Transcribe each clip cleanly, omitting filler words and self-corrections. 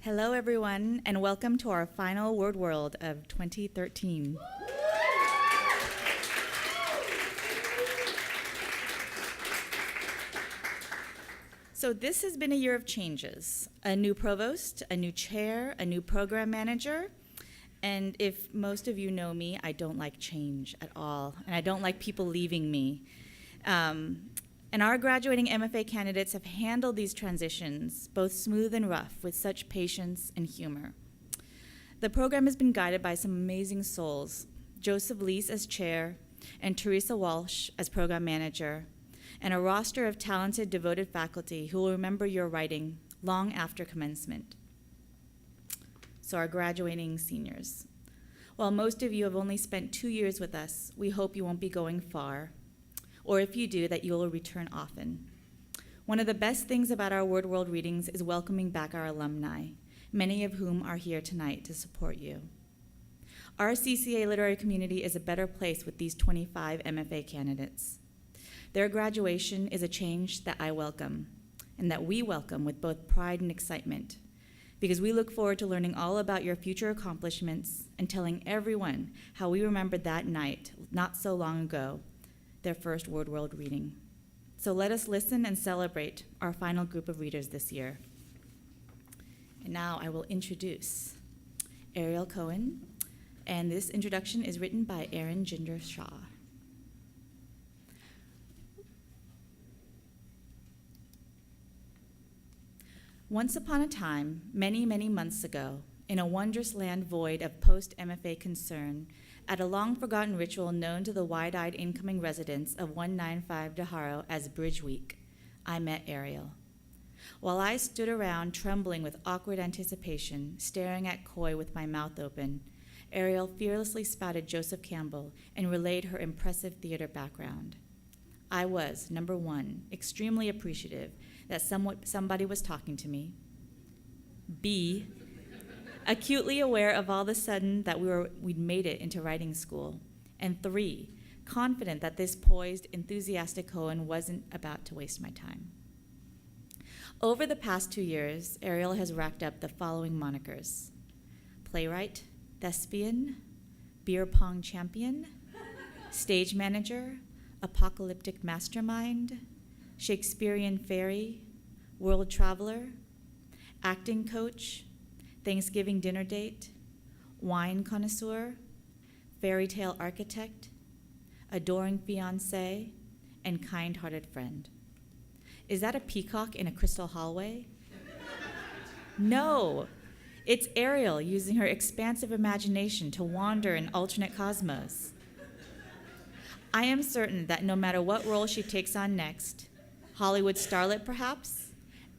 Hello, everyone, and welcome to our final Word World of 2013. So this has been a year of changes. A new provost, a new chair, a new program manager, and if most of you know me, I don't like change at all, and I don't like people leaving me. And our graduating MFA candidates have handled these transitions, both smooth and rough, with such patience and humor. The program has been guided by some amazing souls, Joseph Leese as chair, and Teresa Walsh as program manager, and a roster of talented, devoted faculty who will remember your writing long after commencement. So our graduating seniors. While most of you have only spent 2 years with us, we hope you won't be going far, or if you do, that you will return often. One of the best things about our Word World readings is welcoming back our alumni, many of whom are here tonight to support you. Our CCA literary community is a better place with these 25 MFA candidates. Their graduation is a change that I welcome, and that we welcome with both pride and excitement, because we look forward to learning all about your future accomplishments and telling everyone how we remembered that night, not so long ago, their first Word World reading. So let us listen and celebrate our final group of readers this year. And now I will introduce Ariel Cohen, and this introduction is written by Aaron Ginger Shaw. Once upon a time, many, many months ago, in a wondrous land void of post-MFA concern, at a long-forgotten ritual known to the wide-eyed incoming residents of 195 Darbrow as Bridge Week, I met Ariel. While I stood around trembling with awkward anticipation, staring at Coy with my mouth open, Ariel fearlessly spouted Joseph Campbell and relayed her impressive theater background. I was, number one, extremely appreciative that somebody was talking to me. B, acutely aware of all of a sudden that we'd made it into writing school. And 3, confident that this poised, enthusiastic Cohen wasn't about to waste my time. Over the past 2 years, Ariel has racked up the following monikers: playwright, thespian, beer pong champion, stage manager, apocalyptic mastermind, Shakespearean fairy, world traveler, acting coach, Thanksgiving dinner date, wine connoisseur, fairy tale architect, adoring fiancé, and kind-hearted friend. Is that a peacock in a crystal hallway? No, it's Ariel using her expansive imagination to wander in alternate cosmos. I am certain that no matter what role she takes on next, Hollywood starlet perhaps,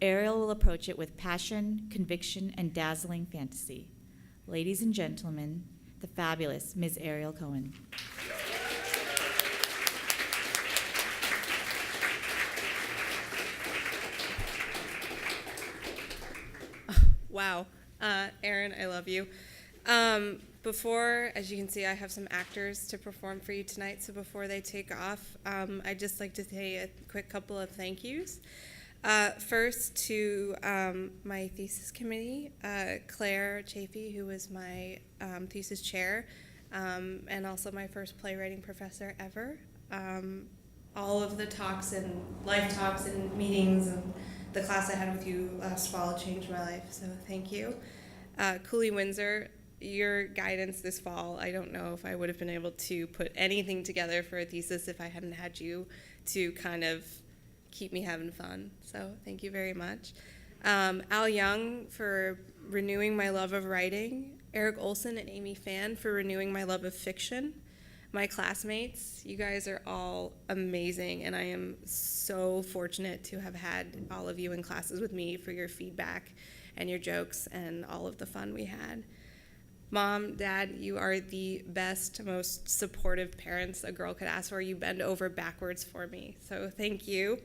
Ariel will approach it with passion, conviction, and dazzling fantasy. Ladies and gentlemen, the fabulous Ms. Ariel Cohen. Wow. Aaron, I love you. Before, as you can see, I have some actors to perform for you tonight, so before they take off, I'd just like to say a quick couple of thank yous. First to my thesis committee, Claire Chafee, who was my thesis chair, and also my first playwriting professor ever. All of the talks and life talks and meetings and the class I had with you last fall changed my life, so thank you. Cooley Windsor, your guidance this fall, I don't know if I would have been able to put anything together for a thesis if I hadn't had you to kind of keep me having fun, so thank you very much. Al Young for renewing my love of writing, Eric Olson and Amy Fan for renewing my love of fiction. My classmates, you guys are all amazing, and I am so fortunate to have had all of you in classes with me for your feedback and your jokes and all of the fun we had. Mom, Dad, you are the best, most supportive parents a girl could ask for. You bend over backwards for me, so thank you.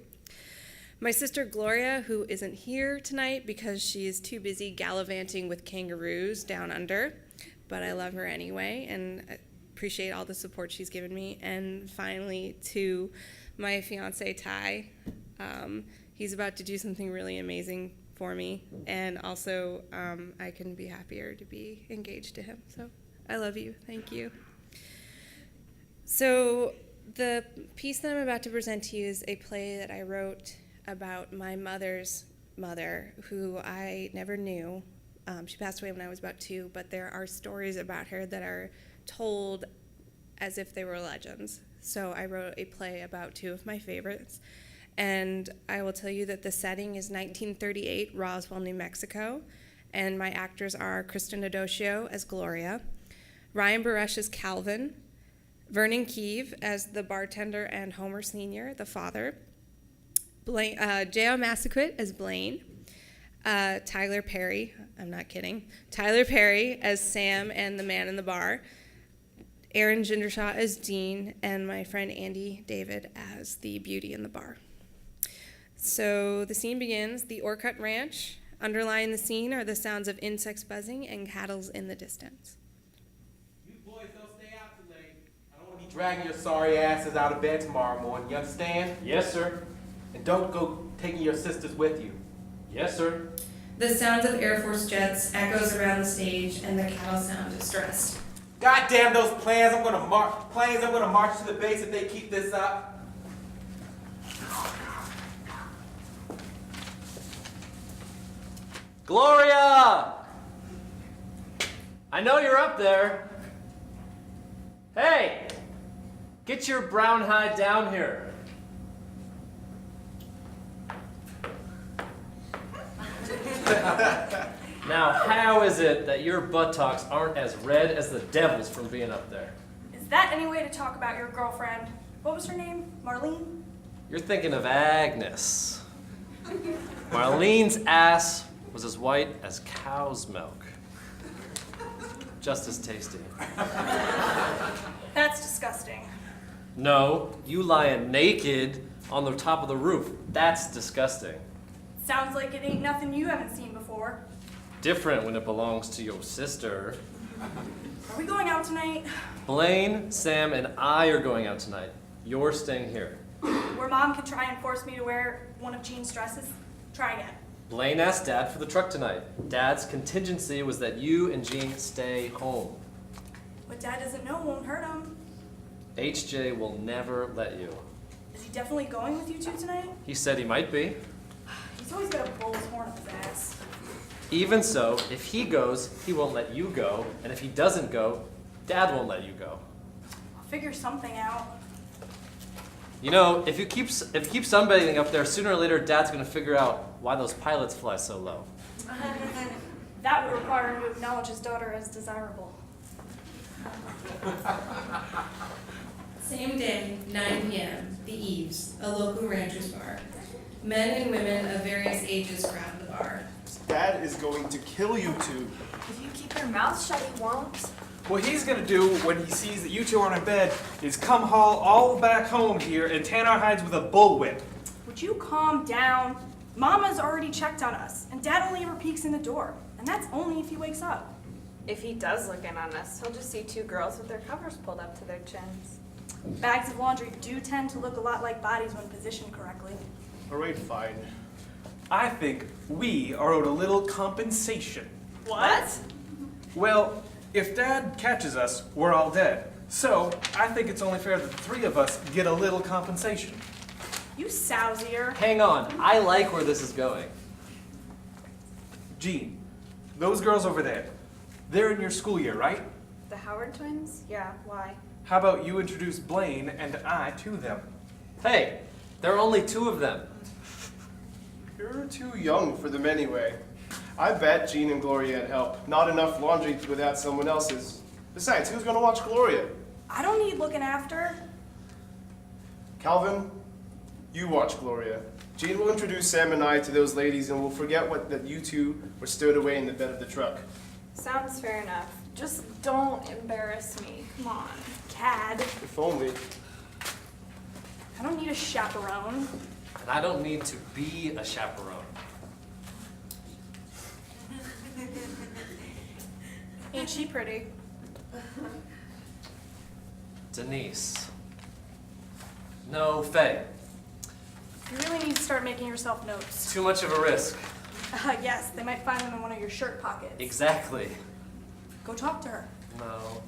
My sister Gloria, who isn't here tonight because she is too busy gallivanting with kangaroos down under, but I love her anyway and appreciate all the support she's given me. And finally, to my fiance Ty, he's about to do something really amazing for me, and also I couldn't be happier to be engaged to him. So I love you. Thank you. So the piece that I'm about to present to you is a play that I wrote about my mother's mother, who I never knew. She passed away when I was about 2, but there are stories about her that are told as if they were legends. So I wrote a play about 2 of my favorites, and I will tell you that the setting is 1938, Roswell, New Mexico, and my actors are Kristen Adocio as Gloria, Ryan Buresh as Calvin, Vernon Keeve as the bartender and Homer Sr., the father, Jayo Macasquit as Blaine, Tyler Perry, I'm not kidding, Tyler Perry as Sam and the man in the bar, Aaron Gindershaw as Dean, and my friend Andy David as the beauty in the bar. So the scene begins, the Orcutt Ranch. Underlying the scene are the sounds of insects buzzing and cattle in the distance. You boys don't stay out too late. I don't want to be dragging your sorry asses out of bed tomorrow morning. You understand? Yes, sir. And don't go taking your sisters with you. Yes, sir. The sounds of Air Force jets echoes around the stage, and the cattle sound distressed. God damn those planes! I'm gonna march to the base if they keep this up. Gloria! I know you're up there. Hey! Get your brown hide down here. Now, how is it that your buttocks aren't as red as the devil's from being up there? Is that any way to talk about your girlfriend? What was her name? Marlene? You're thinking of Agnes. Marlene's ass was as white as cow's milk. Just as tasty. That's disgusting. No, you lying naked on the top of the roof. That's disgusting. Sounds like it ain't nothing you haven't seen before. Different when it belongs to your sister. Are we going out tonight? Blaine, Sam, and I are going out tonight. You're staying here. Where Mom could try and force me to wear one of Jean's dresses? Try again. Blaine asked Dad for the truck tonight. Dad's contingency was that you and Jean stay home. What Dad doesn't know won't hurt him. HJ will never let you. Is he definitely going with you two tonight? He said he might be. He's always got a bull's horn up his ass. Even so, if he goes, he won't let you go, and if he doesn't go, Dad won't let you go. I'll figure something out. You know, if you keep sunbathing up there, sooner or later Dad's gonna figure out why those pilots fly so low. That would require him to acknowledge his daughter as desirable. Same day, 9 p.m., the Eaves, a local rancher's bar. Men and women of various ages crowd the bar. Dad is going to kill you two. If you keep your mouth shut, he won't. What he's gonna do when he sees that you two aren't in bed is come haul all back home here and tan our hides with a bullwhip. Would you calm down? Mama's already checked on us, and Dad only ever peeks in the door, and that's only if he wakes up. If he does look in on us, he'll just see 2 girls with their covers pulled up to their chins. Bags of laundry do tend to look a lot like bodies when positioned correctly. All right, fine. I think we are owed a little compensation. What? Well, if Dad catches us, we're all dead. So, I think it's only fair that the 3 of us get a little compensation. You sousier. Hang on, I like where this is going. Jean, those girls over there, they're in your school year, right? The Howard twins? Yeah, why? How about you introduce Blaine and I to them? Hey, there are only 2 of them. You're too young for them anyway. I bet Jean and Gloria had help. Not enough laundry without someone else's. Besides, who's going to watch Gloria? I don't need looking after. Calvin, you watch Gloria. Jean will introduce Sam and I to those ladies, and we'll forget that you two were stowed away in the bed of the truck. Sounds fair enough. Just don't embarrass me. Come on. Cad. If only. I don't need a chaperone. And I don't need to be a chaperone. Ain't she pretty? Denise. No, Faye. You really need to start making yourself notes. Too much of a risk. Yes, they might find them in one of your shirt pockets. Exactly. Go talk to her. No.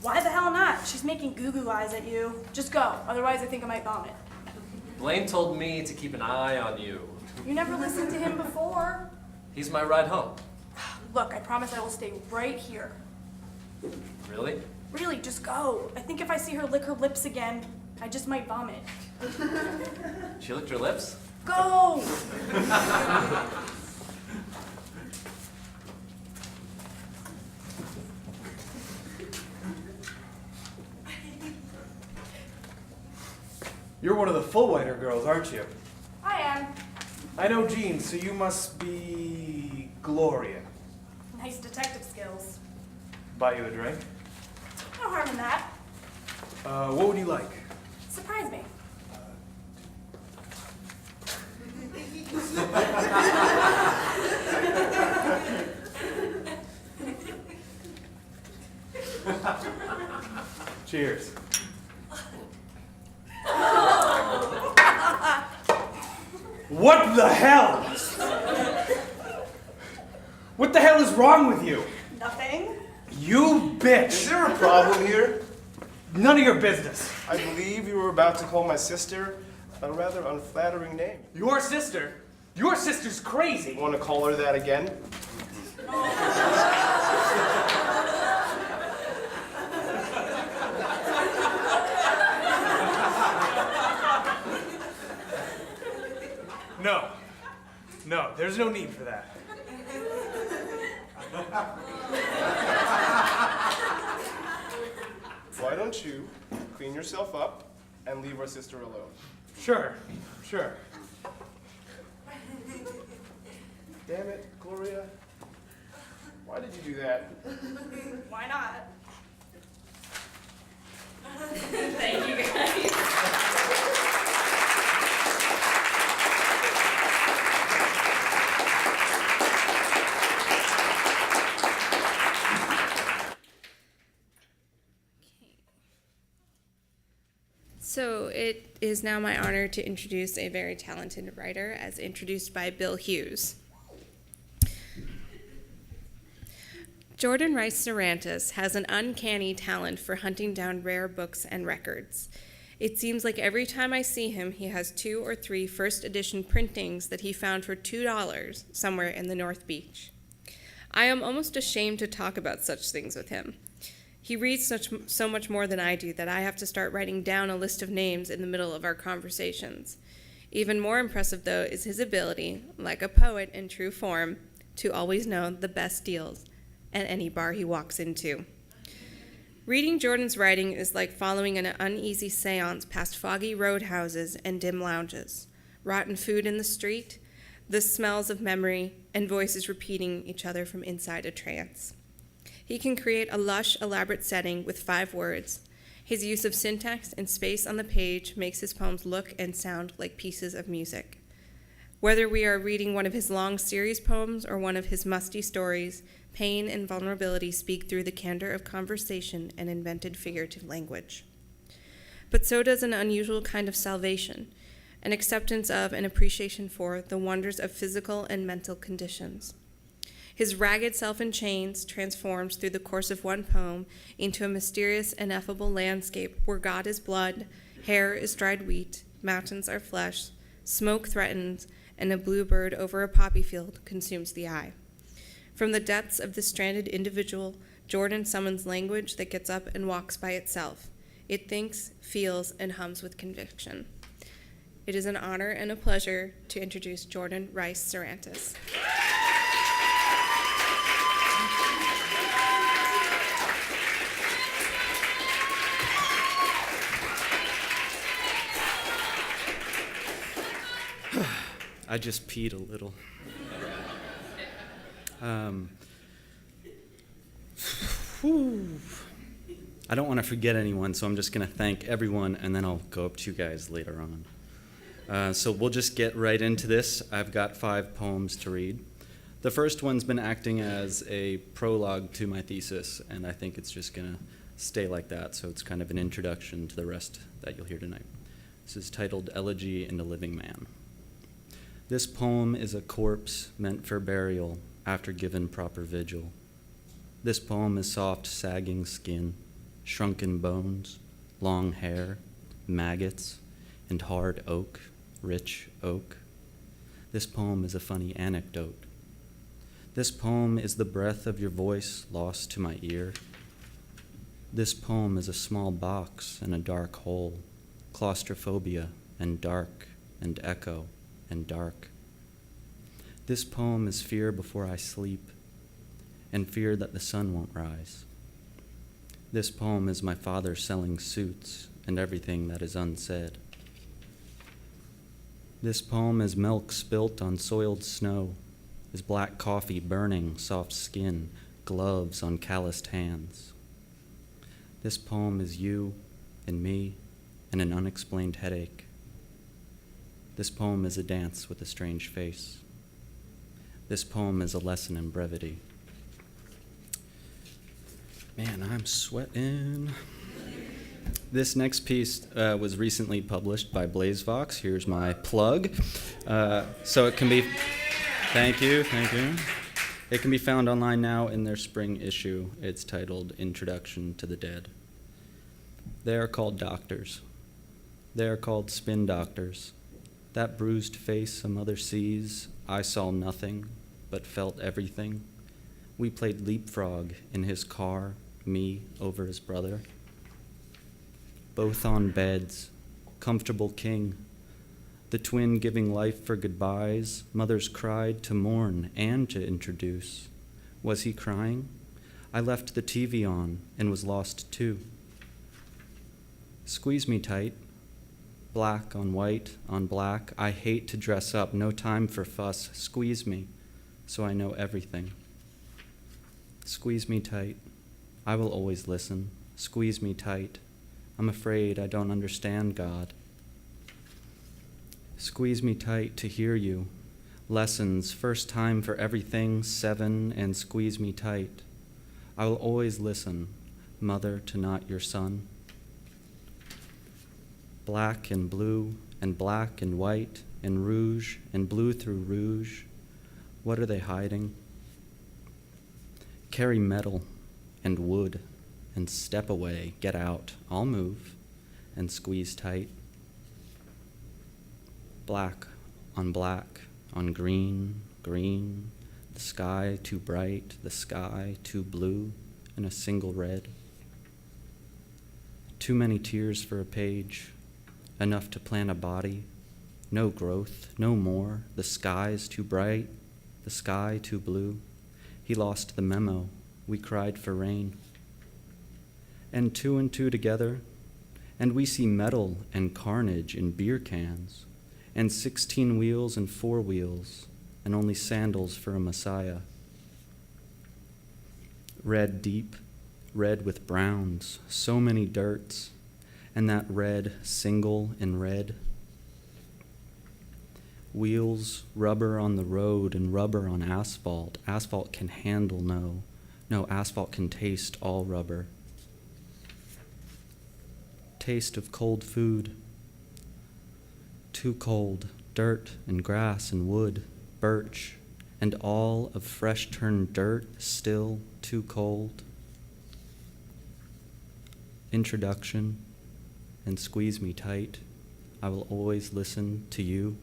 Why the hell not? She's making goo-goo eyes at you. Just go, otherwise I think I might vomit. Blaine told me to keep an eye on you. You never listened to him before. He's my ride home. Look, I promise I will stay right here. Really? Really, just go. I think if I see her lick her lips again, I just might vomit. She licked her lips? Go! You're one of the Fullwhiter girls, aren't you? I am. I know Jean, so you must be Gloria. Nice detective skills. Buy you a drink? No harm in that. What would you like? Surprise me. Cheers. What the hell? What the hell is wrong with you? Nothing. You bitch! Is there a problem here? None of your business. I believe you were about to call my sister a rather unflattering name. Your sister? Your sister's crazy. Want to call her that again? No. No, there's no need for that. Why don't you clean yourself up and leave our sister alone? Sure, sure. Damn it, Gloria. Why did you do that? Why not? Thank you, guys. So it is now my honor to introduce a very talented writer, as introduced by Bill Hughes. Jordan Rice-Sarantis has an uncanny talent for hunting down rare books and records. It seems like every time I see him, he has 2 or 3 first edition printings that he found for $2 somewhere in the North Beach. I am almost ashamed to talk about such things with him. He reads so much more than I do that I have to start writing down a list of names in the middle of our conversations. Even more impressive, though, is his ability, like a poet in true form, to always know the best deals at any bar he walks into. Reading Jordan's writing is like following an uneasy seance past foggy roadhouses and dim lounges, rotten food in the street, the smells of memory, and voices repeating each other from inside a trance. He can create a lush, elaborate setting with 5 words. His use of syntax and space on the page makes his poems look and sound like pieces of music. Whether we are reading one of his long series poems or one of his musty stories, pain and vulnerability speak through the candor of conversation and invented figurative language. But so does an unusual kind of salvation, an acceptance of and appreciation for the wonders of physical and mental conditions. His ragged self in chains transforms through the course of one poem into a mysterious, ineffable landscape where God is blood, hair is dried wheat, mountains are flesh, smoke threatens, and a bluebird over a poppy field consumes the eye. From the depths of the stranded individual, Jordan summons language that gets up and walks by itself. It thinks, feels, and hums with conviction. It is an honor and a pleasure to introduce Jordan Rice-Sarantis. I just peed a little. I don't want to forget anyone, so I'm just going to thank everyone, and then I'll go up to you guys later on. So we'll just get right into this. I've got 5 poems to read. The first one's been acting as a prologue to my thesis, and I think it's just going to stay like that, so it's kind of an introduction to the rest that you'll hear tonight. This is titled Elegy in the Living Man. This poem is a corpse meant for burial after given proper vigil. This poem is soft, sagging skin, shrunken bones, long hair, maggots, and hard oak, rich oak. This poem is a funny anecdote. This poem is the breath of your voice lost to my ear. This poem is a small box in a dark hole, claustrophobia and dark and echo and dark. This poem is fear before I sleep, and fear that the sun won't rise. This poem is my father selling suits and everything that is unsaid. This poem is milk spilt on soiled snow, is black coffee burning soft skin, gloves on calloused hands. This poem is you and me and an unexplained headache. This poem is a dance with a strange face. This poem is a lesson in brevity. Man, I'm sweating. This next piece was recently published by BlazeVox. Here's my plug. So it can be, thank you. It can be found online now in their spring issue. It's titled Introduction to the Dead. They are called doctors. They are called spin doctors. That bruised face a mother sees, I saw nothing, but felt everything. We played leapfrog in his car, me over his brother. Both on beds, comfortable king. The twin giving life for goodbyes, mothers cried to mourn and to introduce. Was he crying? I left the TV on and was lost too. Squeeze me tight. Black on white on black. I hate to dress up, no time for fuss. Squeeze me so I know everything. Squeeze me tight. I will always listen. Squeeze me tight. I'm afraid I don't understand God. Squeeze me tight to hear you. Lessons, first time for everything, 7, and squeeze me tight. I will always listen, mother to not your son. Black and blue, and black and white, and rouge, and blue through rouge. What are they hiding? Carry metal and wood, and step away, get out, I'll move, and squeeze tight. Black on green, green, the sky too bright, the sky too blue, and a single red. Too many tears for a page, enough to plant a body, no growth, no more, the sky's too bright, the sky too blue. He lost the memo, we cried for rain. And two together, and we see metal and carnage in beer cans, and 16 wheels and 4 wheels, and only sandals for a Messiah. Red deep, red with browns, so many dirts, and that red single in red. Wheels, rubber on the road and rubber on asphalt. Asphalt can handle no, asphalt can taste all rubber. Taste of cold food. Too cold, dirt and grass and wood, birch, and all of fresh turned dirt, still too cold. Introduction, and squeeze me tight. I will always listen to you.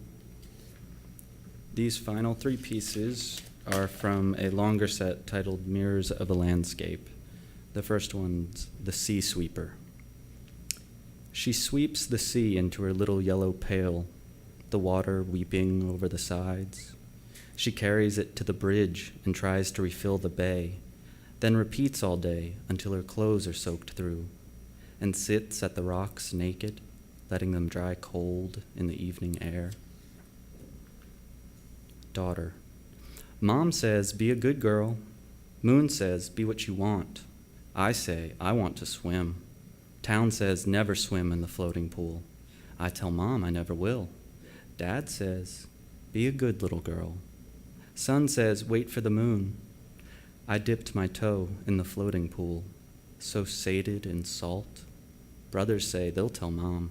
These final 3 pieces are from a longer set titled Mirrors of a Landscape. The first one's The Sea Sweeper. She sweeps the sea into her little yellow pail, the water weeping over the sides. She carries it to the bridge and tries to refill the bay, then repeats all day until her clothes are soaked through, and sits at the rocks naked, letting them dry cold in the evening air. Daughter. Mom says, be a good girl. Moon says, be what you want. I say, I want to swim. Town says, never swim in the floating pool. I tell Mom I never will. Dad says, be a good little girl. Sun says, wait for the moon. I dipped my toe in the floating pool, so sated in salt. Brothers say they'll tell Mom.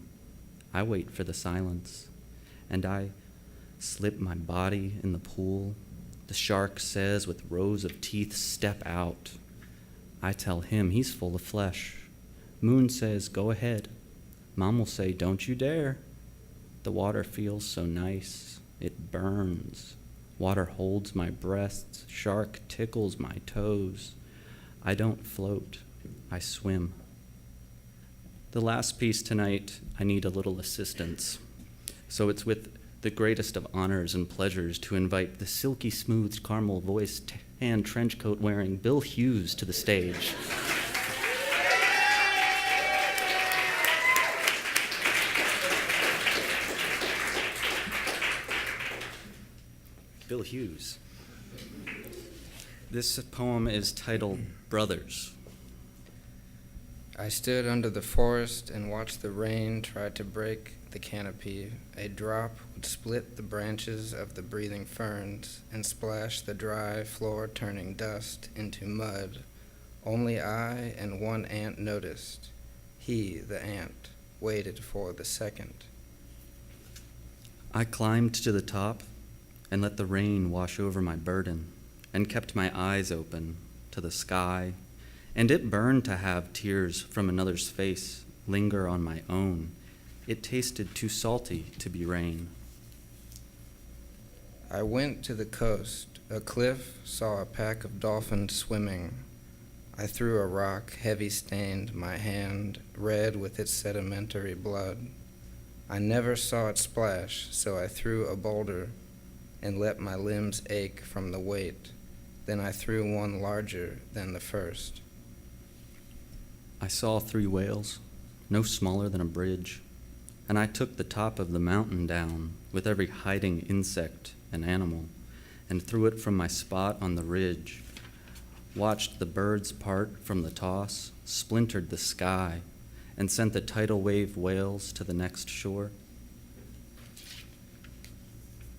I wait for the silence, and I Slip my body in the pool. The shark says with rows of teeth, step out. I tell him he's full of flesh. Moon says, go ahead. Mom will say, don't you dare. The water feels so nice. It burns. Water holds my breasts. Shark tickles my toes. I don't float. I swim. The last piece tonight, I need a little assistance. So it's with the greatest of honors and pleasures to invite the silky smooth caramel-voiced, tan trench coat wearing Bill Hughes to the stage. Bill Hughes. This poem is titled Brothers. I stood under the forest and watched the rain try to break the canopy. A drop would split the branches of the breathing ferns and splash the dry floor, turning dust into mud. Only I and one ant noticed. He, the ant, waited for the second. I climbed to the top and let the rain wash over my burden and kept my eyes open to the sky, and it burned to have tears from another's face linger on my own. It tasted too salty to be rain. I went to the coast. A cliff saw a pack of dolphins swimming. I threw a rock, heavy-stained, my hand, red with its sedimentary blood. I never saw it splash, so I threw a boulder and let my limbs ache from the weight. Then I threw one larger than the first. I saw 3 whales, no smaller than a bridge, and I took the top of the mountain down with every hiding insect and animal and threw it from my spot on the ridge, watched the birds part from the toss, splintered the sky, and sent the tidal wave whales to the next shore.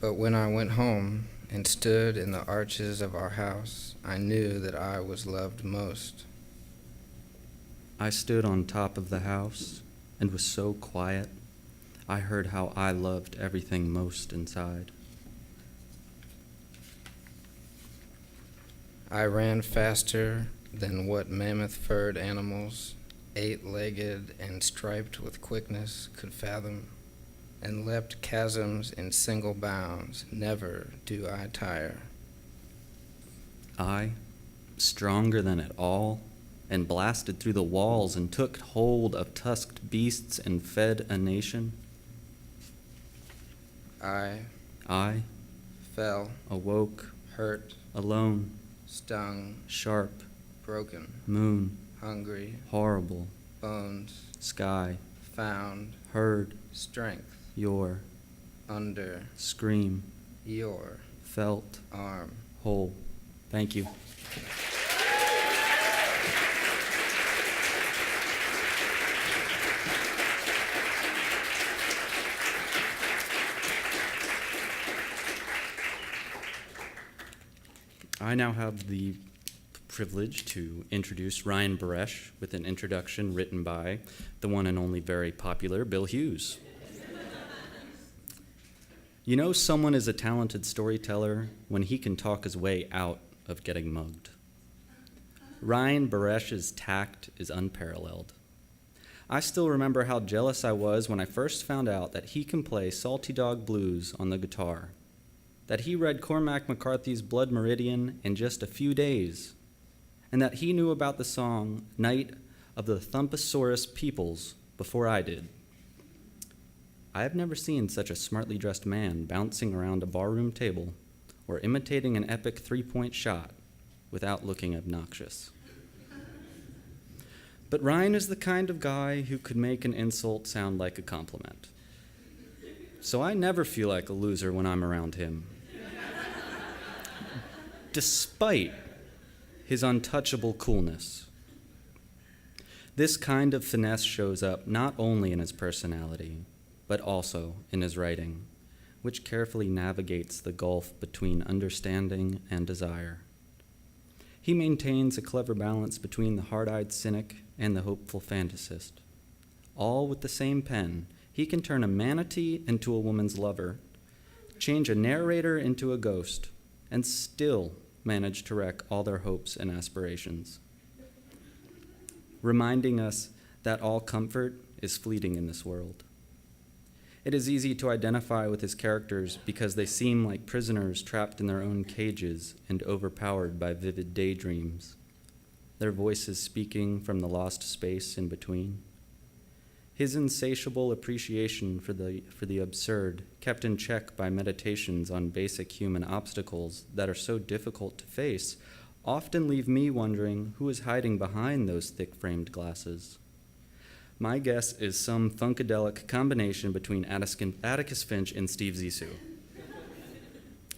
But when I went home and stood in the arches of our house, I knew that I was loved most. I stood on top of the house and was so quiet, I heard how I loved everything most inside. I ran faster than what mammoth-furred animals, 8-legged and striped with quickness, could fathom, and leapt chasms in single bounds. Never do I tire. I, stronger than it all, and blasted through the walls and took hold of tusked beasts and fed a nation. I fell, awoke, hurt, alone, stung, sharp, broken, moon, hungry, horrible, bones, sky, found, heard, strength, your, under, scream, your, felt, arm. whole. Thank you. I now have the privilege to introduce Ryan Buresh with an introduction written by the one and only very popular Bill Hughes. You know someone is a talented storyteller when he can talk his way out of getting mugged. Ryan Buresh's tact is unparalleled. I still remember how jealous I was when I first found out that he can play Salty Dog Blues on the guitar, that he read Cormac McCarthy's Blood Meridian in just a few days, and that he knew about the song Night of the Thumposaurus Peoples before I did. I have never seen such a smartly dressed man bouncing around a barroom table or imitating an epic three-point shot without looking obnoxious. But Ryan is the kind of guy who could make an insult sound like a compliment. So I never feel like a loser when I'm around him, despite his untouchable coolness. This kind of finesse shows up not only in his personality, but also in his writing, which carefully navigates the gulf between understanding and desire. He maintains a clever balance between the hard-eyed cynic and the hopeful fantasist. All with the same pen, he can turn a manatee into a woman's lover, change a narrator into a ghost, and still manage to wreck all their hopes and aspirations, reminding us that all comfort is fleeting in this world. It is easy to identify with his characters because they seem like prisoners trapped in their own cages and overpowered by vivid daydreams, their voices speaking from the lost space in between. His insatiable appreciation for the absurd, kept in check by meditations on basic human obstacles that are so difficult to face, often leave me wondering who is hiding behind those thick-framed glasses. My guess is some funkadelic combination between Atticus Finch and Steve Zissou,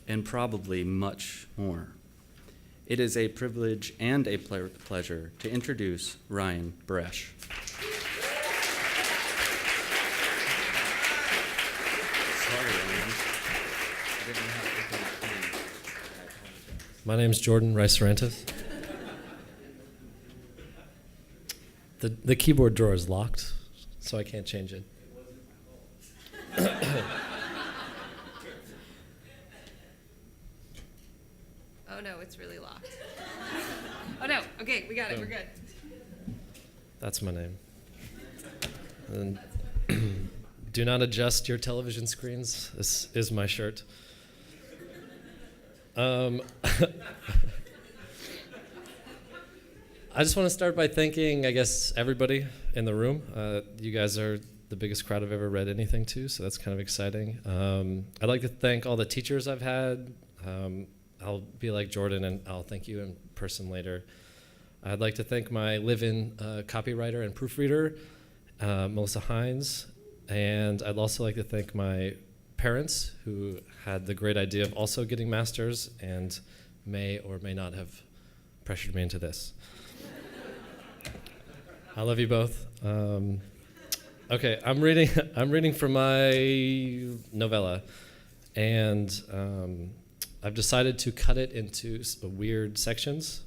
and probably much more. It is a privilege and a pleasure to introduce Ryan Buresh. My name's Jordan Rice-Sarantis. The keyboard drawer is locked, so I can't change it. Oh no, it's really locked. Oh no, okay, we got it, we're good. That's my name. And do not adjust your television screens. This is my shirt. I just want to start by thanking, I guess, everybody in the room. You guys are the biggest crowd I've ever read anything to, so that's kind of exciting. I'd like to thank all the teachers I've had. I'll be like Jordan, and I'll thank you in person later. I'd like to thank my live-in copywriter and proofreader, Melissa Hines, and I'd also like to thank my parents who had the great idea of also getting masters and may or may not have pressured me into this. I love you both. Okay, I'm reading from my novella, and I've decided to cut it into weird sections.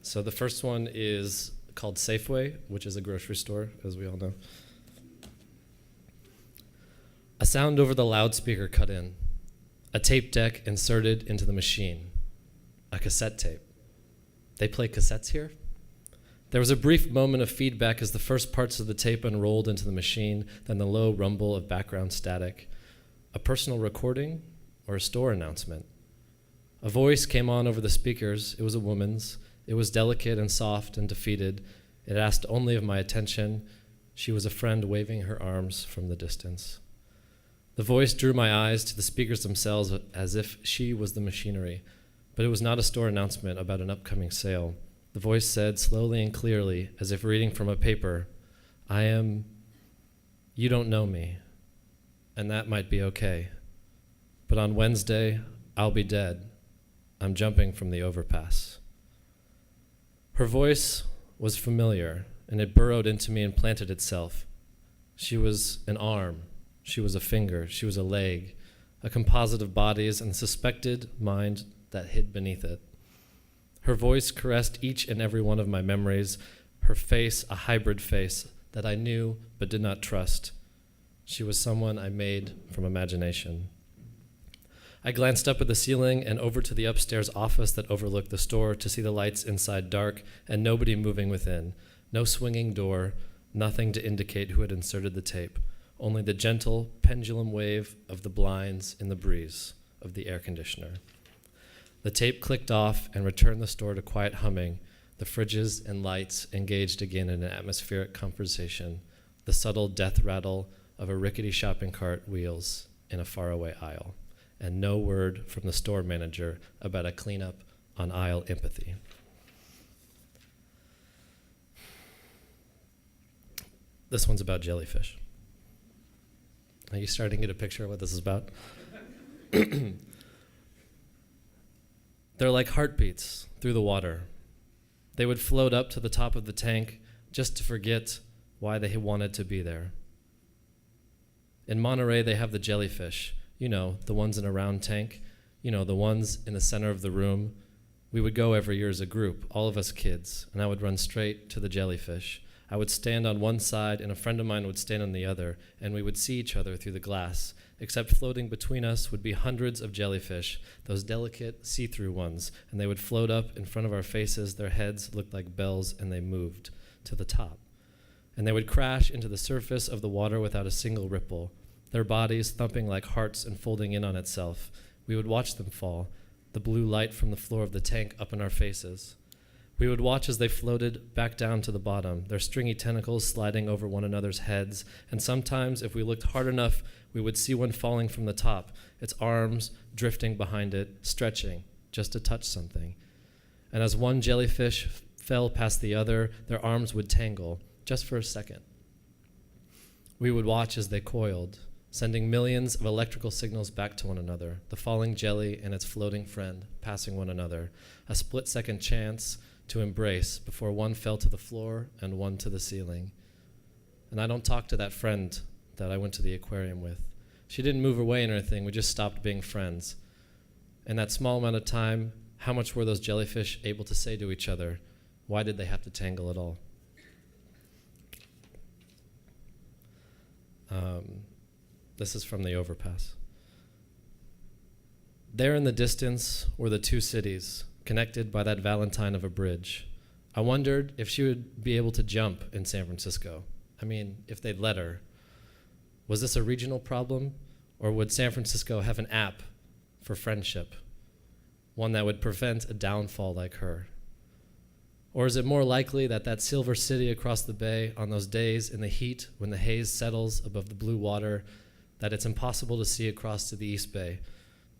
So the first one is called Safeway, which is a grocery store, as we all know. A sound over the loudspeaker cut in. A tape deck inserted into the machine. A cassette tape. They play cassettes here? There was a brief moment of feedback as the first parts of the tape unrolled into the machine, then the low rumble of background static. A personal recording or a store announcement? A voice came on over the speakers. It was a woman's. It was delicate and soft and defeated. It asked only of my attention. She was a friend waving her arms from the distance. The voice drew my eyes to the speakers themselves as if she was the machinery, but it was not a store announcement about an upcoming sale. The voice said slowly and clearly, as if reading from a paper, you don't know me, and that might be okay. But on Wednesday, I'll be dead. I'm jumping from the overpass. Her voice was familiar, and it burrowed into me and planted itself. She was an arm. She was a finger. She was a leg, a composite of bodies and suspected mind that hid beneath it. Her voice caressed each and every one of my memories, her face a hybrid face that I knew but did not trust. She was someone I made from imagination. I glanced up at the ceiling and over to the upstairs office that overlooked the store to see the lights inside dark and nobody moving within. No swinging door, nothing to indicate who had inserted the tape, only the gentle pendulum wave of the blinds in the breeze of the air conditioner. The tape clicked off and returned the store to quiet humming. The fridges and lights engaged again in an atmospheric conversation, the subtle death rattle of a rickety shopping cart wheels in a faraway aisle, and no word from the store manager about a cleanup on aisle empathy. This one's about jellyfish. Are you starting to get a picture of what this is about? They're like heartbeats through the water. They would float up to the top of the tank just to forget why they wanted to be there. In Monterey, they have the jellyfish. You know, the ones in a round tank. You know, the ones in the center of the room. We would go every year as a group, all of us kids, and I would run straight to the jellyfish. I would stand on one side and a friend of mine would stand on the other, and we would see each other through the glass, except floating between us would be hundreds of jellyfish, those delicate see-through ones, and they would float up in front of our faces. Their heads looked like bells, and they moved to the top. And they would crash into the surface of the water without a single ripple, their bodies thumping like hearts and folding in on itself. We would watch them fall, the blue light from the floor of the tank up in our faces. We would watch as they floated back down to the bottom, their stringy tentacles sliding over one another's heads, and sometimes, if we looked hard enough, we would see one falling from the top, its arms drifting behind it, stretching, just to touch something. And as one jellyfish fell past the other, their arms would tangle, just for a second. We would watch as they coiled, sending millions of electrical signals back to one another, the falling jelly and its floating friend passing one another, a split-second chance to embrace before one fell to the floor and one to the ceiling. And I don't talk to that friend that I went to the aquarium with. She didn't move away or anything, we just stopped being friends. In that small amount of time, how much were those jellyfish able to say to each other? Why did they have to tangle at all? This is from the overpass. There in the distance were the two cities, connected by that Valentine of a bridge. I wondered if she would be able to jump in San Francisco. I mean, if they'd let her. Was this a regional problem, or would San Francisco have an app for friendship, one that would prevent a downfall like her? Or is it more likely that that silver city across the bay, on those days in the heat when the haze settles above the blue water, that it's impossible to see across to the East Bay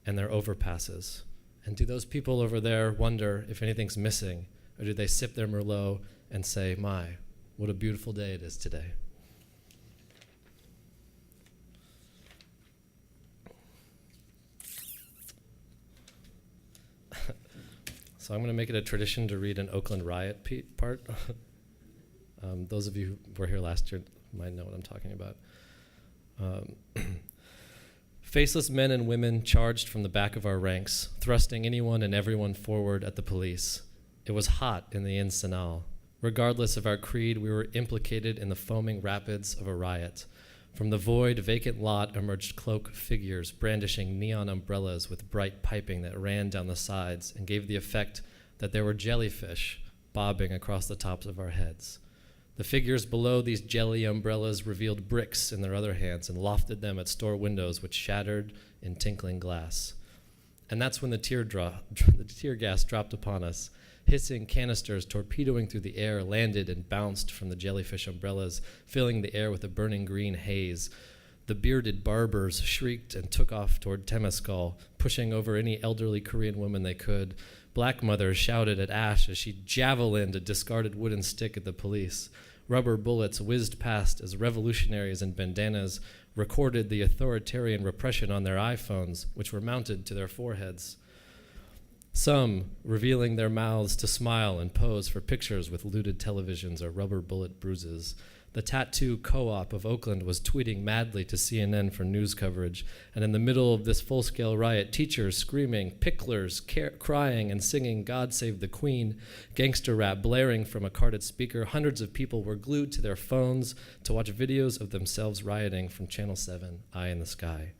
and their overpasses? And do those people over there wonder if anything's missing, or do they sip their Merlot and say, my, what a beautiful day it is today? So I'm going to make it a tradition to read an Oakland riot part. Those of you who were here last year might know what I'm talking about. Faceless men and women charged from the back of our ranks, thrusting anyone and everyone forward at the police. It was hot in the Encinal. Regardless of our creed, we were implicated in the foaming rapids of a riot. From the void, vacant lot emerged cloaked figures brandishing neon umbrellas with bright piping that ran down the sides and gave the effect that there were jellyfish bobbing across the tops of our heads. The figures below these jelly umbrellas revealed bricks in their other hands and lofted them at store windows which shattered in tinkling glass. And that's when the tear gas dropped upon us. Hissing canisters torpedoing through the air landed and bounced from the jellyfish umbrellas, filling the air with a burning green haze. The bearded barbers shrieked and took off toward Temescal, pushing over any elderly Korean woman they could. Black mothers shouted at Ash as she javelined a discarded wooden stick at the police. Rubber bullets whizzed past as revolutionaries in bandanas recorded the authoritarian repression on their iPhones, which were mounted to their foreheads. Some revealing their mouths to smile and pose for pictures with looted televisions or rubber bullet bruises. The Tattoo Co-op of Oakland was tweeting madly to CNN for news coverage, and in the middle of this full-scale riot, teachers screaming, picklers crying and singing God Save the Queen, gangster rap blaring from a carded speaker. Hundreds of people were glued to their phones to watch videos of themselves rioting from Channel 7, Eye in the Sky.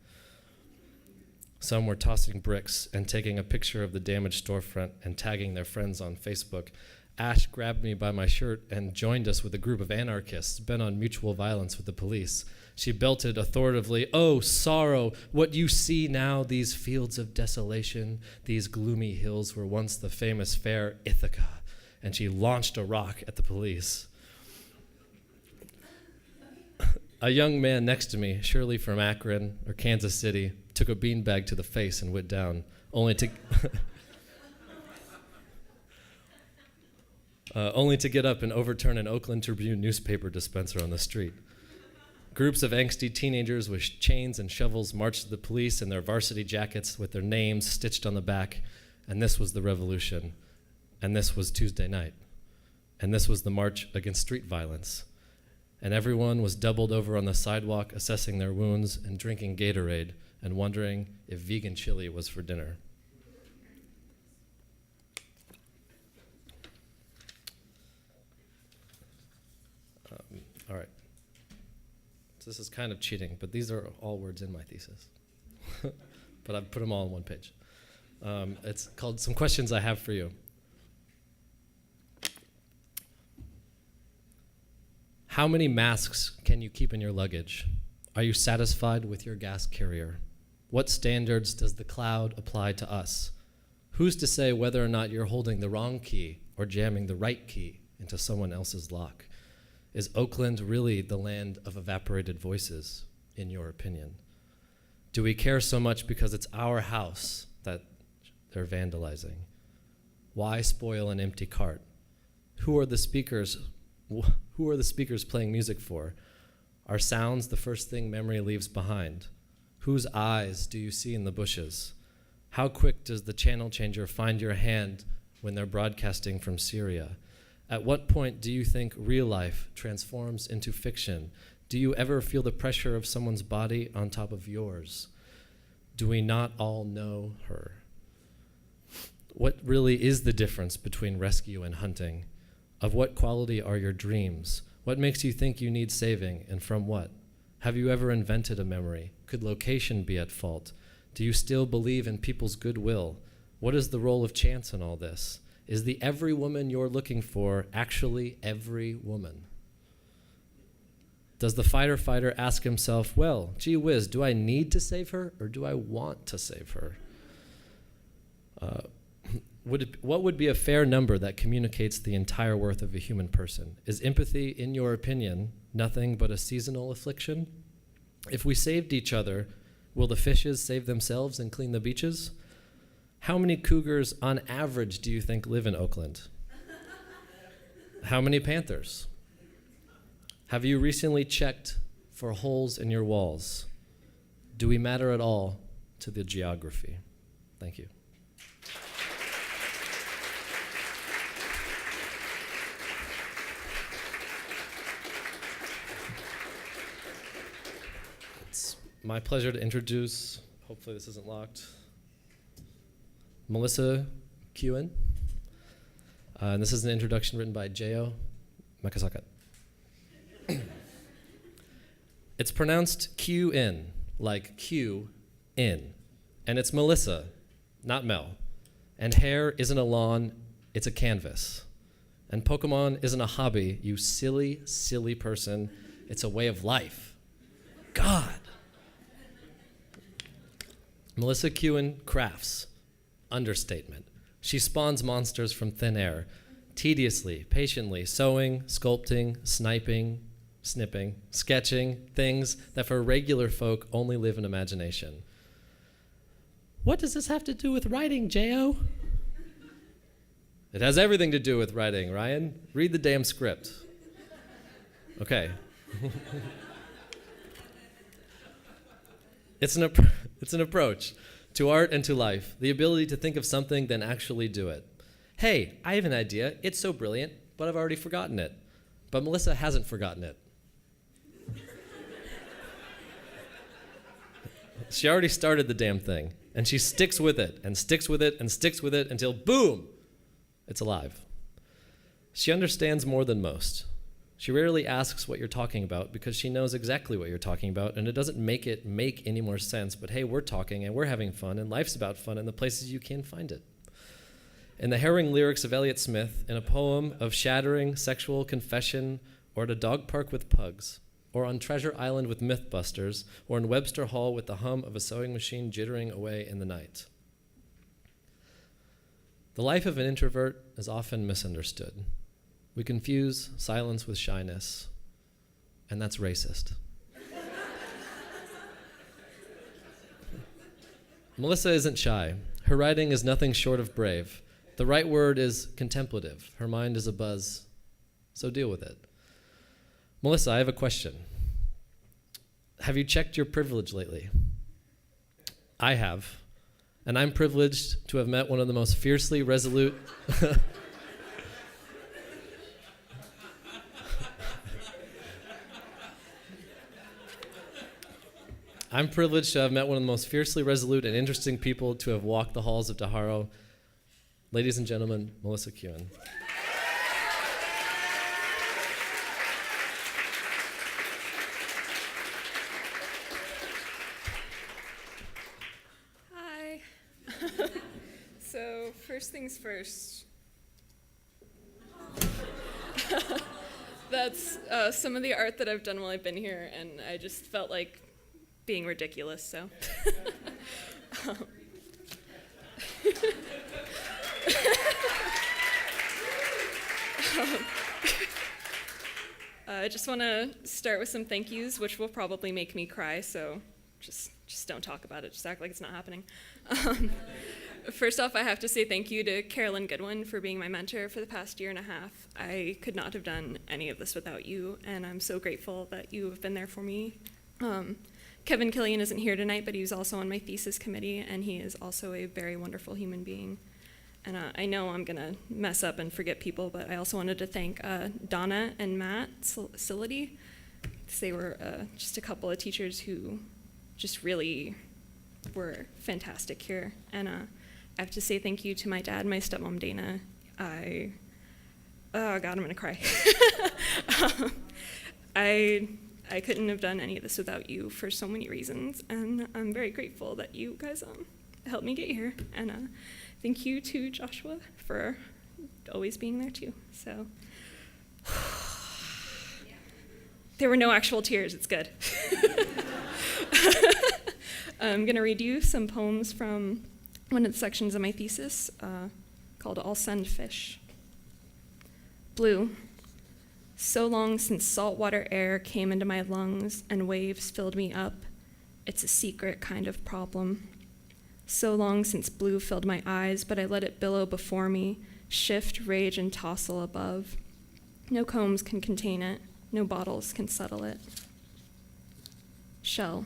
Some were tossing bricks and taking a picture of the damaged storefront and tagging their friends on Facebook. Ash grabbed me by my shirt and joined us with a group of anarchists bent on mutual violence with the police. She belted authoritatively, "Oh, sorrow, what you see now, these fields of desolation, these gloomy hills were once the famous fair Ithaca," and she launched a rock at the police. A young man next to me, surely from Akron or Kansas City, took a beanbag to the face and went down, only to get up and overturn an Oakland Tribune newspaper dispenser on the street. Groups of angsty teenagers with chains and shovels marched to the police in their varsity jackets with their names stitched on the back, and this was the revolution. And this was Tuesday night. And this was the march against street violence. And everyone was doubled over on the sidewalk, assessing their wounds and drinking Gatorade and wondering if vegan chili was for dinner. So this is kind of cheating, but these are all words in my thesis. But I've put them all on one page. It's called Some Questions I Have for You. How many masks can you keep in your luggage? Are you satisfied with your gas carrier? What standards does the cloud apply to us? Who's to say whether or not you're holding the wrong key or jamming the right key into someone else's lock? Is Oakland really the land of evaporated voices, in your opinion? Do we care so much because it's our house that they're vandalizing? Why spoil an empty cart? Who are the speakers playing music for? Are sounds the first thing memory leaves behind? Whose eyes do you see in the bushes? How quick does the channel changer find your hand when they're broadcasting from Syria? At what point do you think real life transforms into fiction? Do you ever feel the pressure of someone's body on top of yours? Do we not all know her? What really is the difference between rescue and hunting? Of what quality are your dreams? What makes you think you need saving, and from what? Have you ever invented a memory? Could location be at fault? Do you still believe in people's goodwill? What is the role of chance in all this? Is the every woman you're looking for actually every woman? Does the fighter ask himself, well, gee whiz, do I need to save her or do I want to save her? What would be a fair number that communicates the entire worth of a human person? Is empathy, in your opinion, nothing but a seasonal affliction? If we saved each other, will the fishes save themselves and clean the beaches? How many cougars on average do you think live in Oakland? How many panthers? Have you recently checked for holes in your walls? Do we matter at all to the geography? Thank you. It's my pleasure to introduce, hopefully this isn't locked, Melissa Kuhn. And this is an introduction written by Jayo, Macasquit. It's pronounced Q-in, like Q-in. And it's Melissa, not Mel. And hair isn't a lawn, it's a canvas. And Pokemon isn't a hobby, you silly, silly person. It's a way of life. God. Melissa Kuhn crafts. Understatement. She spawns monsters from thin air, tediously, patiently, sewing, sculpting, sniping, snipping, sketching, things that for regular folk only live in imagination. What does this have to do with writing, Jayo? It has everything to do with writing, Ryan. Read the damn script. Okay. It's an approach to art and to life, the ability to think of something, then actually do it. Hey, I have an idea. It's so brilliant, but I've already forgotten it. But Melissa hasn't forgotten it. She already started the damn thing, and she sticks with it, and sticks with it, and sticks with it until, boom, it's alive. She understands more than most. She rarely asks what you're talking about because she knows exactly what you're talking about, and it doesn't make it make any more sense, but hey, we're talking, and we're having fun, and life's about fun in the places you can find it. In the harrowing lyrics of Elliott Smith, in a poem of shattering sexual confession, or at a dog park with pugs, or on Treasure Island with Mythbusters, or in Webster Hall with the hum of a sewing machine jittering away in the night. The life of an introvert is often misunderstood. We confuse silence with shyness, and that's racist. Melissa isn't shy. Her writing is nothing short of brave. The right word is contemplative. Her mind is abuzz, so deal with it. Melissa, I have a question. Have you checked your privilege lately? I have, and I'm privileged to have met one of the most fiercely resolute... I'm privileged to have met one of the most fiercely resolute and interesting people to have walked the halls of Darbrow. Ladies and gentlemen, Melissa Kuhn. First things first. That's some of the art that I've done while I've been here, and I just felt like being ridiculous, so. I just want to start with some thank yous, which will probably make me cry, so just don't talk about it. Just act like it's not happening. First off, I have to say thank you to Carolyn Goodwin for being my mentor for the past year and a half. I could not have done any of this without you, and I'm so grateful that you have been there for me. Kevin Killian isn't here tonight, but he was also on my thesis committee, and he is also a very wonderful human being. And I know I'm going to mess up and forget people, but I also wanted to thank Donna and Matt Sility, because they were just a couple of teachers who just really were fantastic here. And I have to say thank you to my dad and my stepmom, Dana. Oh God, I'm going to cry. I couldn't have done any of this without you for so many reasons, and I'm very grateful that you guys helped me get here. And thank you to Joshua for always being there too. So there were no actual tears, it's good. I'm gonna read you some poems from one of the sections of my thesis called I'll Send Fish. Blue. So long since saltwater air came into my lungs and waves filled me up, it's a secret kind of problem. So long since blue filled my eyes, but I let it billow before me, shift, rage, and tossle above. No combs can contain it, no bottles can settle it. Shell.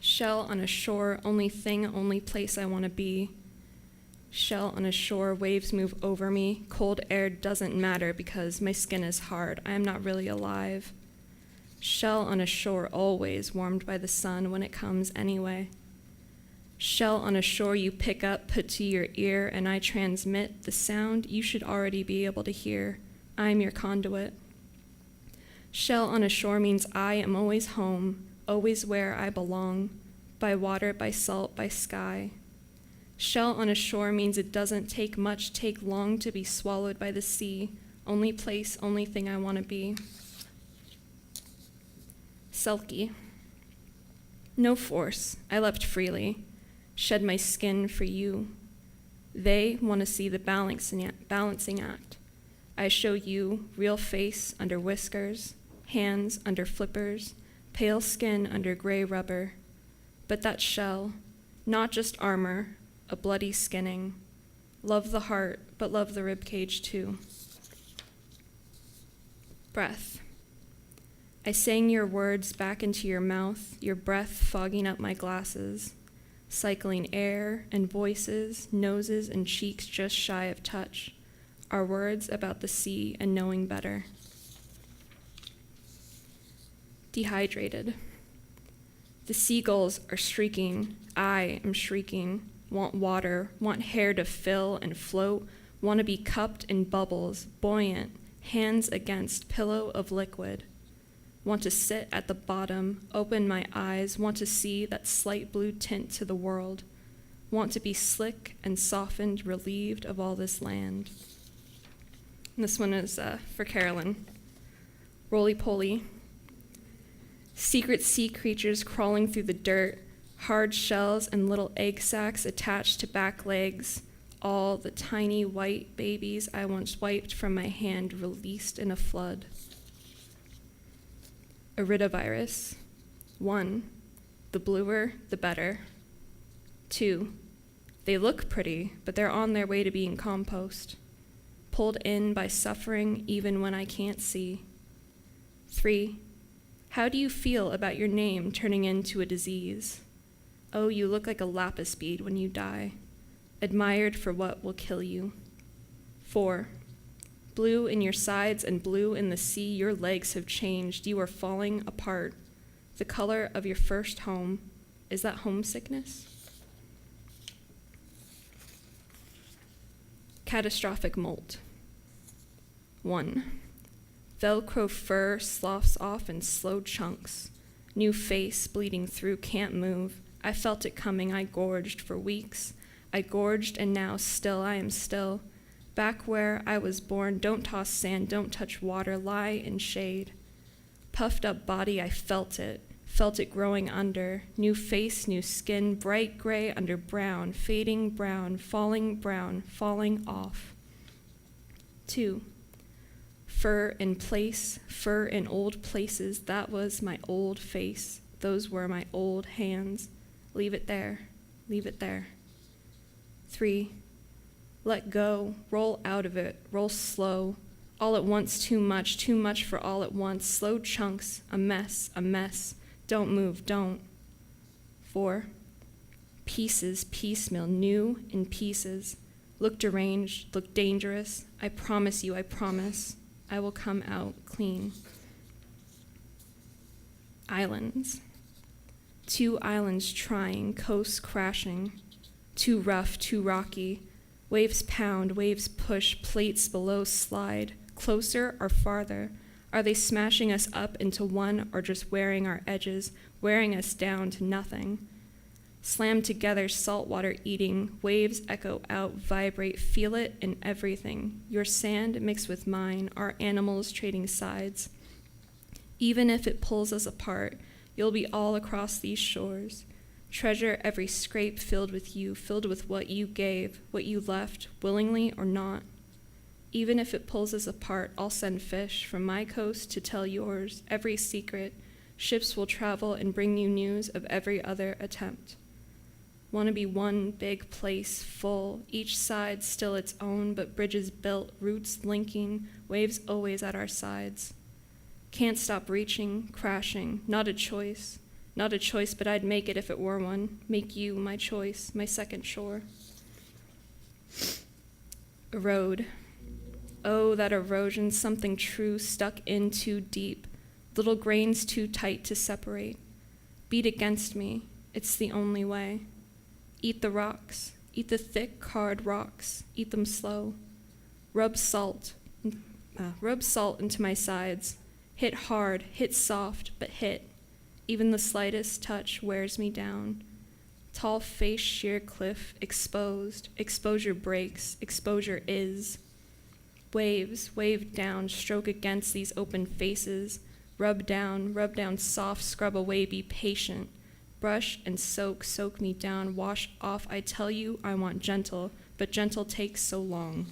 Shell on a shore, only thing, only place I want to be. Shell on a shore, waves move over me. Cold air doesn't matter because my skin is hard. I am not really alive. Shell on a shore, always warmed by the sun when it comes anyway. Shell on a shore you pick up, put to your ear, and I transmit the sound you should already be able to hear. I'm your conduit. Shell on a shore means I am always home, always where I belong, by water, by salt, by sky. Shell on a shore means it doesn't take much, take long to be swallowed by the sea. Only place, only thing I want to be. Selkie. No force, I leapt freely, shed my skin for you. They want to see the balancing act. I show you real face under whiskers, hands under flippers, pale skin under gray rubber. But that shell, not just armor, a bloody skinning. Love the heart, but love the ribcage too. Breath. I sang your words back into your mouth, your breath fogging up my glasses, cycling air and voices, noses and cheeks just shy of touch, our words about the sea and knowing better. Dehydrated. The seagulls are shrieking, I am shrieking, want water, want hair to fill and float, want to be cupped in bubbles, buoyant, hands against pillow of liquid. Want to sit at the bottom, open my eyes, want to see that slight blue tint to the world, want to be slick and softened, relieved of all this land. And this one is for Carolyn. Roly-poly. Secret sea creatures crawling through the dirt, hard shells and little egg sacs attached to back legs, all the tiny white babies I once wiped from my hand released in a flood. Iridovirus. 1, the bluer, the better. 2, they look pretty, but they're on their way to being compost, pulled in by suffering even when I can't see. 3, how do you feel about your name turning into a disease? Oh, you look like a lapis bead when you die, admired for what will kill you. 4, blue in your sides and blue in the sea, your legs have changed, you are falling apart. The color of your first home, is that homesickness? Catastrophic molt. 1, Velcro fur sloughs off in slow chunks. New face bleeding through, can't move. I felt it coming, I gorged for weeks. I gorged, and now still I am still. Back where I was born, don't toss sand, don't touch water, lie in shade. Puffed up body, I felt it growing under. New face, new skin, bright gray under brown, fading brown, falling off. 2. Fur in place, fur in old places, that was my old face. Those were my old hands. Leave it there, leave it there. 3. Let go, roll out of it, roll slow. All at once, too much for all at once. Slow chunks, a mess. Don't move, don't. 4. Pieces, piecemeal, new in pieces. Look deranged, look dangerous. I promise you, I promise. I will come out clean. Islands. 2 islands trying, coasts crashing. Too rough, too rocky. Waves pound, waves push, plates below slide. Closer or farther? Are they smashing us up into one or just wearing our edges, wearing us down to nothing? Slammed together, saltwater eating, waves echo out, vibrate, feel it in everything. Your sand mixed with mine, our animals trading sides. Even if it pulls us apart, you'll be all across these shores. Treasure every scrape filled with you, filled with what you gave, what you left, willingly or not. Even if it pulls us apart, I'll send fish from my coast to tell yours, every secret. Ships will travel and bring you news of every other attempt. Want to be one big place, full, each side still its own, but bridges built, roots linking, waves always at our sides. Can't stop reaching, crashing, not a choice, but I'd make it if it were one. Make you my choice, my second shore. Erode. Oh, that erosion, something true stuck in too deep, little grains too tight to separate. Beat against me, it's the only way. Eat the rocks, eat the thick, hard rocks, eat them slow. Rub salt into my sides. Hit hard, hit soft, but hit. Even the slightest touch wears me down. Tall face, sheer cliff, exposed. Exposure breaks, exposure is. Waves, wave down, stroke against these open faces. Rub down soft, scrub away, be patient. Brush and soak me down, wash off. I tell you I want gentle, but gentle takes so long.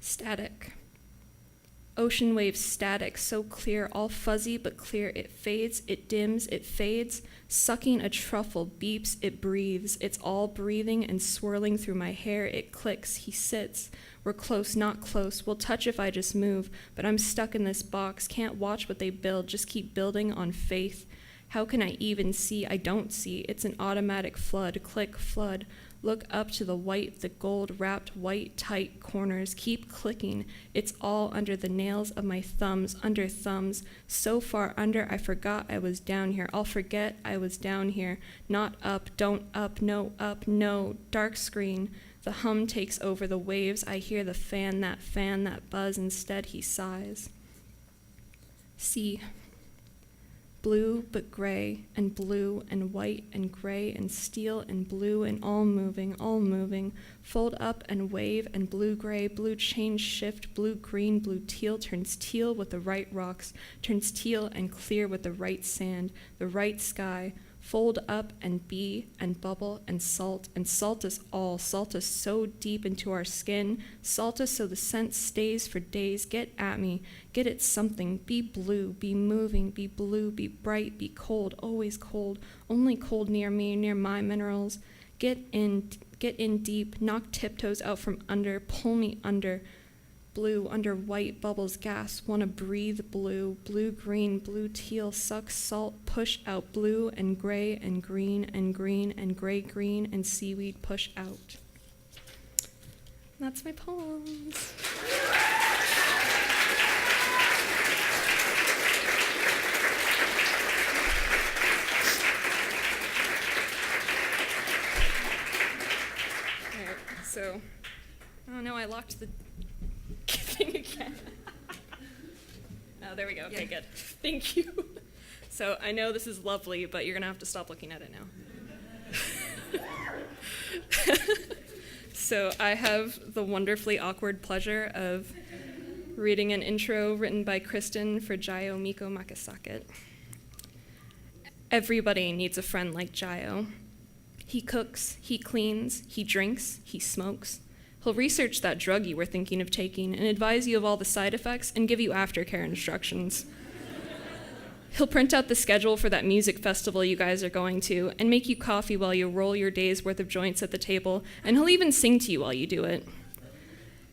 Static. Ocean waves static, so clear, all fuzzy but clear. It fades, it dims, it fades. Sucking a truffle, beeps, it breathes. It's all breathing and swirling through my hair. It clicks, he sits. We're close, not close. We'll touch if I just move, but I'm stuck in this box. Can't watch what they build, just keep building on faith. How can I even see? I don't see. It's an automatic flood. Click, flood. Look up to the white, the gold-wrapped white, tight corners. Keep clicking. It's all under the nails of my thumbs, under thumbs. So far under, I forgot I was down here. I'll forget I was down here. Not up, don't up, no. Dark screen. The hum takes over the waves. I hear the fan, that buzz. Instead, he sighs. See. Blue but gray, and blue and white and gray and steel and blue and all moving. Fold up and wave and blue-gray, blue change shift, blue-green, blue-teal turns teal with the right rocks, turns teal and clear with the right sand, the right sky. Fold up and be and bubble and salt us all. Salt us so deep into our skin. Salt us so the scent stays for days. Get at me. Get at something. Be blue. Be moving. Be blue. Be bright. Be cold. Always cold. Only cold near me, near my minerals. Get in deep. Knock tiptoes out from under. Pull me under. Blue under white bubbles gas, wanna breathe blue, blue-green, blue-teal, suck salt, push out blue and gray and green and green and gray-green and seaweed push out. That's my poems. All right, so, oh no, I locked the thing again. Oh, there we go. Okay, good. Thank you. So I know this is lovely, but you're going to have to stop looking at it now. So I have the wonderfully awkward pleasure of reading an intro written by Kristen for Jayo, Miko, Macasquit. Everybody needs a friend like Jayo. He cooks, he cleans, he drinks, he smokes. He'll research that drug you were thinking of taking and advise you of all the side effects and give you aftercare instructions. He'll print out the schedule for that music festival you guys are going to and make you coffee while you roll your day's worth of joints at the table, and he'll even sing to you while you do it.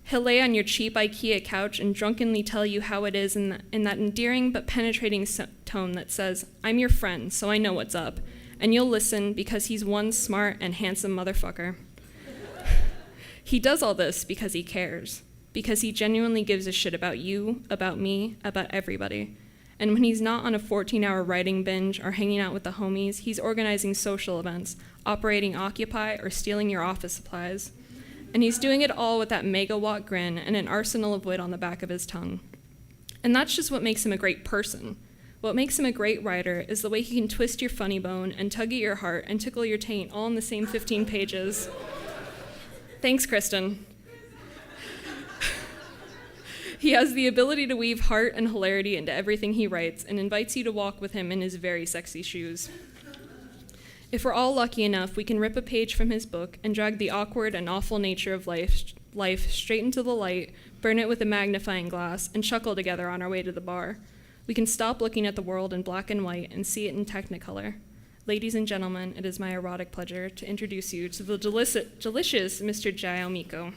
He'll lay on your cheap IKEA couch and drunkenly tell you how it is in that endearing but penetrating tone that says, "I'm your friend, so I know what's up," and you'll listen because he's one smart and handsome motherfucker. He does all this because he cares, because he genuinely gives a shit about you, about me, about everybody. And when he's not on a 14-hour writing binge or hanging out with the homies, he's organizing social events, operating Occupy, or stealing your office supplies. And he's doing it all with that megawatt grin and an arsenal of wit on the back of his tongue. And that's just what makes him a great person. What makes him a great writer is the way he can twist your funny bone and tug at your heart and tickle your taint all in the same 15 pages. Thanks, Kristen. He has the ability to weave heart and hilarity into everything he writes and invites you to walk with him in his very sexy shoes. If we're all lucky enough, we can rip a page from his book and drag the awkward and awful nature of life straight into the light, burn it with a magnifying glass, and chuckle together on our way to the bar. We can stop looking at the world in black and white and see it in Technicolor. Ladies and gentlemen, it is my erotic pleasure to introduce you to the delicious Mr. Jayo Miko.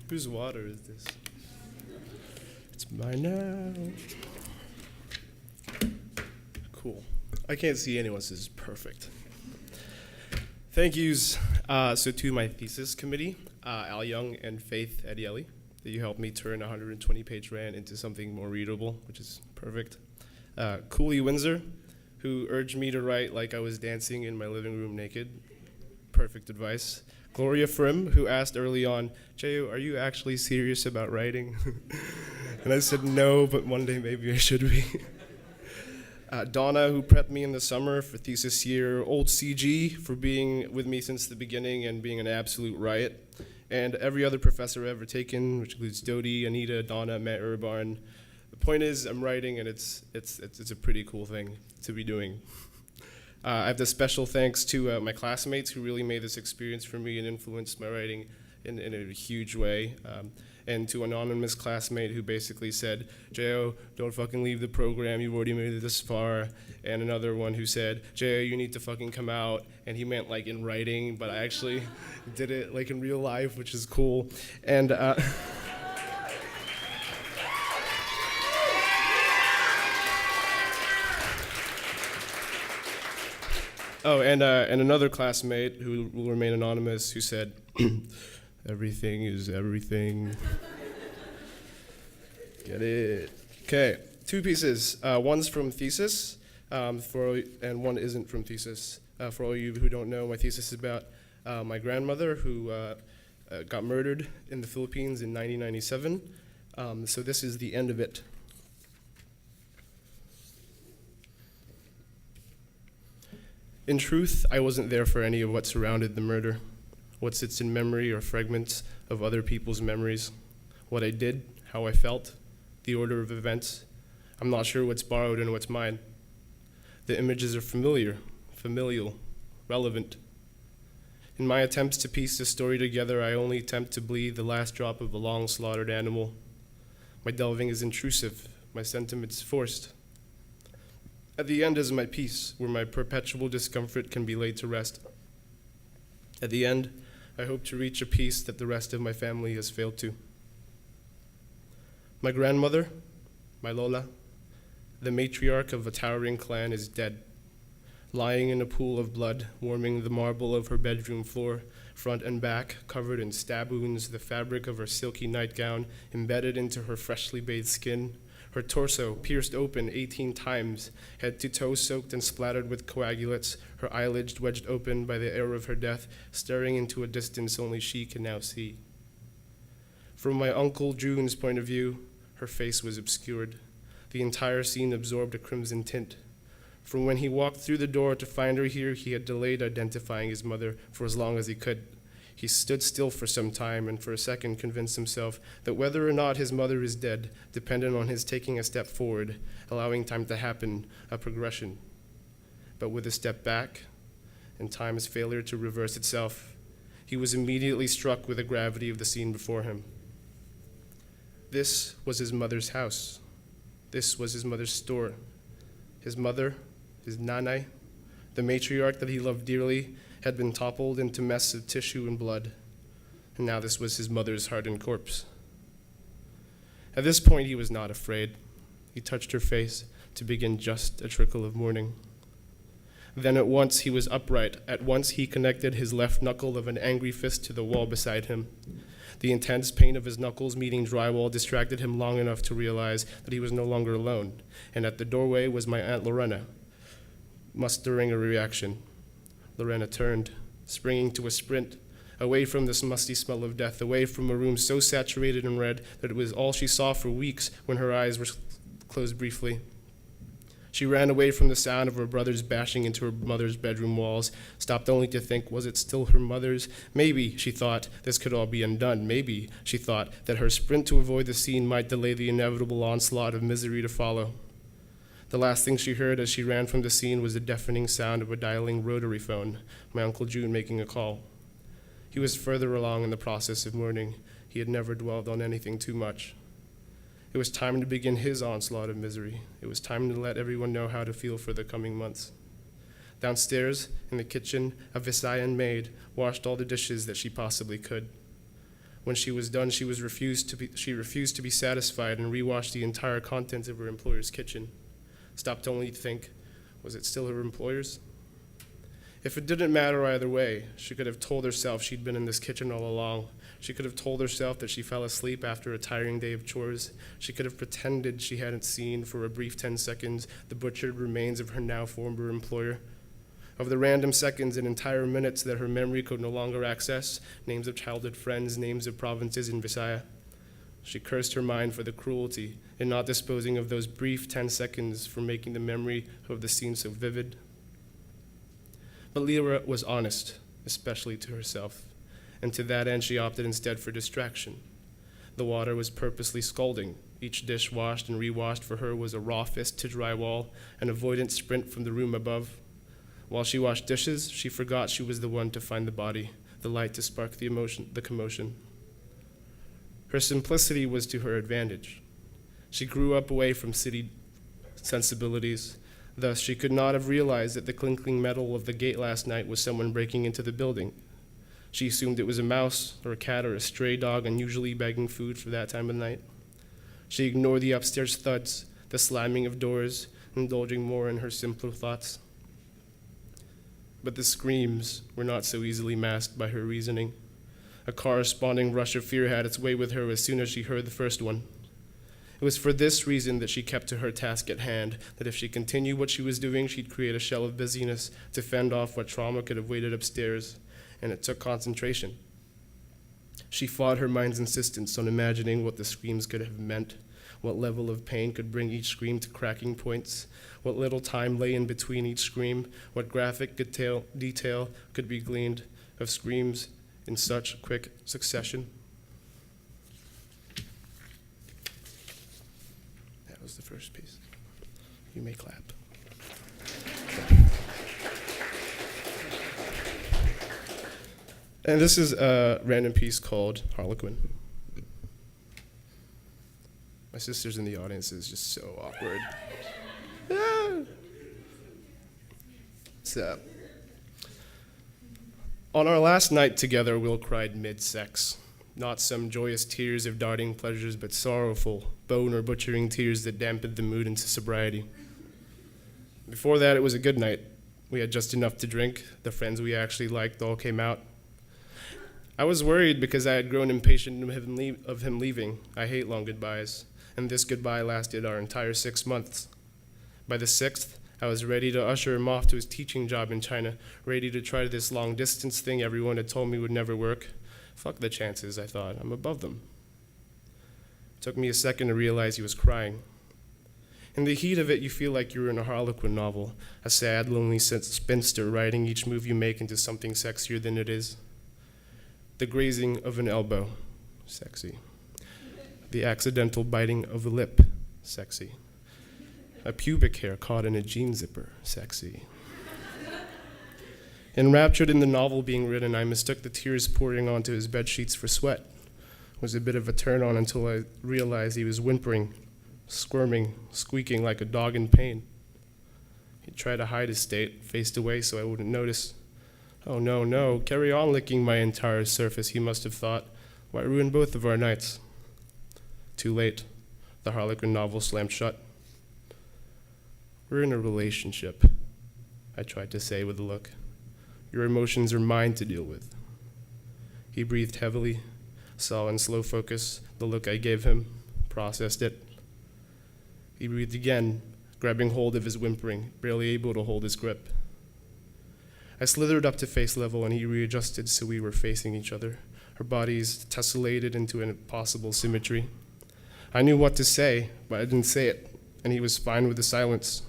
Whose water is this? It's mine now. Cool. I can't see anyone, so this is perfect. Thank yous so to my thesis committee, Al Young and Faith Adieli, that you helped me turn a 120-page rant into something more readable, which is perfect. Cooley Windsor, who urged me to write like I was dancing in my living room naked. Perfect advice. Gloria Frim, who asked early on, Jayo, are you actually serious about writing? And I said no, but one day maybe I should be. Donna, who prepped me in the summer for thesis year, old CG for being with me since the beginning and being an absolute riot, and every other professor I've ever taken, which includes Dodie, Anita, Donna, Matt Urban. The point is, I'm writing, and it's a pretty cool thing to be doing. I have the special thanks to my classmates who really made this experience for me and influenced my writing in a huge way. And to an anonymous classmate who basically said, Jayo, don't fucking leave the program, you've already made it this far. And another one who said, Jayo, you need to fucking come out. And he meant like in writing, but I actually did it like in real life, which is cool. And and another classmate who will remain anonymous who said, everything is everything. Get it? Okay, two pieces. One's from Thesis, and one isn't from Thesis. For all you who don't know, my thesis is about my grandmother who got murdered in the Philippines in 1997. So this is the end of it. In truth, I wasn't there for any of what surrounded the murder, what sits in memory or fragments of other people's memories, what I did, how I felt, the order of events. I'm not sure what's borrowed and what's mine. The images are familial, relevant. In my attempts to piece this story together, I only attempt to bleed the last drop of a long slaughtered animal. My delving is intrusive, my sentiments forced. At the end is my peace, where my perpetual discomfort can be laid to rest. At the end, I hope to reach a peace that the rest of my family has failed to. My grandmother, my Lola, the matriarch of a towering clan, is dead, lying in a pool of blood, warming the marble of her bedroom floor, front and back, covered in stab wounds, the fabric of her silky nightgown embedded into her freshly bathed skin, her torso pierced open 18 times, head to toe soaked and splattered with coagulates, her eyelids wedged open by the air of her death, staring into a distance only she can now see. From my Uncle June's point of view, her face was obscured. The entire scene absorbed a crimson tint. From when he walked through the door to find her here, he had delayed identifying his mother for as long as he could. He stood still for some time and for a second convinced himself that whether or not his mother is dead depended on his taking a step forward, allowing time to happen, a progression. But with a step back, and time's failure to reverse itself, he was immediately struck with the gravity of the scene before him. This was his mother's house. This was his mother's store. His mother, his nanay, the matriarch that he loved dearly, had been toppled into mess of tissue and blood, and now this was his mother's hardened corpse. At this point, he was not afraid. He touched her face to begin just a trickle of mourning. Then at once he was upright. At once he connected his left knuckle of an angry fist to the wall beside him. The intense pain of his knuckles meeting drywall distracted him long enough to realize that he was no longer alone, and at the doorway was my Aunt Lorena, mustering a reaction. Lorena turned, springing to a sprint, away from this musty smell of death, away from a room so saturated in red that it was all she saw for weeks when her eyes were closed briefly. She ran away from the sound of her brothers bashing into her mother's bedroom walls, stopped only to think, was it still her mother's? Maybe, she thought, this could all be undone. Maybe, she thought, that her sprint to avoid the scene might delay the inevitable onslaught of misery to follow. The last thing she heard as she ran from the scene was the deafening sound of a dialing rotary phone, my Uncle June making a call. He was further along in the process of mourning. He had never dwelled on anything too much. It was time to begin his onslaught of misery. It was time to let everyone know how to feel for the coming months. Downstairs, in the kitchen, a Visayan maid washed all the dishes that she possibly could. When she was done, she refused to be satisfied and rewashed the entire contents of her employer's kitchen. Stopped only to think, was it still her employer's? If it didn't matter either way, she could have told herself she'd been in this kitchen all along. She could have told herself that she fell asleep after a tiring day of chores. She could have pretended she hadn't seen for a brief 10 seconds the butchered remains of her now former employer. Of the random seconds and entire minutes that her memory could no longer access, names of childhood friends, names of provinces in Visaya. She cursed her mind for the cruelty in not disposing of those brief 10 seconds for making the memory of the scene so vivid. But Lyra was honest, especially to herself, and to that end she opted instead for distraction. The water was purposely scalding. Each dish washed and rewashed for her was a raw fist to drywall, an avoidant sprint from the room above. While she washed dishes, she forgot she was the one to find the body, the light to spark the commotion. Her simplicity was to her advantage. She grew up away from city sensibilities. Thus, she could not have realized that the clinking metal of the gate last night was someone breaking into the building. She assumed it was a mouse or a cat or a stray dog unusually begging food for that time of night. She ignored the upstairs thuds, the slamming of doors, indulging more in her simpler thoughts. But the screams were not so easily masked by her reasoning. A corresponding rush of fear had its way with her as soon as she heard the first one. It was for this reason that she kept to her task at hand, that if she continued what she was doing, she'd create a shell of busyness to fend off what trauma could have waited upstairs, and it took concentration. She fought her mind's insistence on imagining what the screams could have meant, what level of pain could bring each scream to cracking points, what little time lay in between each scream, what graphic detail could be gleaned of screams in such quick succession. That was the first piece. You may clap. And this is a random piece called Harlequin. My sister's in the audience. Is just so awkward. So, on our last night together, Will cried mid-sex. Not some joyous tears of darting pleasures, but sorrowful, bone or butchering tears that dampened the mood into sobriety. Before that, it was a good night. We had just enough to drink. The friends we actually liked all came out. I was worried because I had grown impatient of him leaving. I hate long goodbyes, and this goodbye lasted our entire 6 months. By the 6th, I was ready to usher him off to his teaching job in China, ready to try this long-distance thing everyone had told me would never work. Fuck the chances, I thought. I'm above them. Took me a second to realize he was crying. In the heat of it, you feel like you're in a Harlequin novel, a sad, lonely spinster writing each move you make into something sexier than it is. The grazing of an elbow, sexy. The accidental biting of a lip, sexy. A pubic hair caught in a jean zipper, sexy. Enraptured in the novel being written, I mistook the tears pouring onto his bedsheets for sweat. It was a bit of a turn on until I realized he was whimpering, squirming, squeaking like a dog in pain. He tried to hide his state, faced away so I wouldn't notice. Oh no, no, carry on licking my entire surface, he must have thought. Why ruin both of our nights? Too late. The Harlequin novel slammed shut. We're in a relationship, I tried to say with a look. Your emotions are mine to deal with. He breathed heavily, saw in slow focus the look I gave him, processed it. He breathed again, grabbing hold of his whimpering, barely able to hold his grip. I slithered up to face level and he readjusted so we were facing each other, our bodies tessellated into an impossible symmetry. I knew what to say, but I didn't say it, and he was fine with the silence.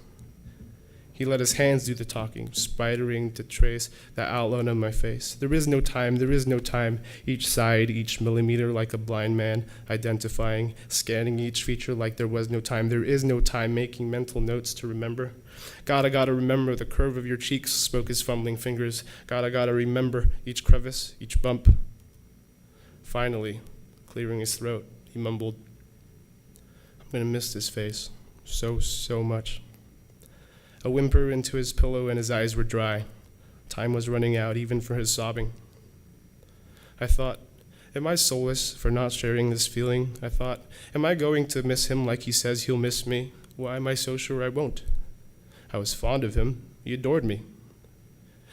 He let his hands do the talking, spidering to trace the outline of my face. There is no time, each side, each millimeter like a blind man, identifying, scanning each feature like there was no time. There is no time, making mental notes to remember. Gotta remember the curve of your cheeks, spoke his fumbling fingers. Gotta remember each crevice, each bump. Finally, clearing his throat, he mumbled, I'm gonna miss this face so much. A whimper into his pillow and his eyes were dry. Time was running out even for his sobbing. I thought, am I soulless for not sharing this feeling? I thought, am I going to miss him like he says he'll miss me? Why am I so sure I won't? I was fond of him. He adored me.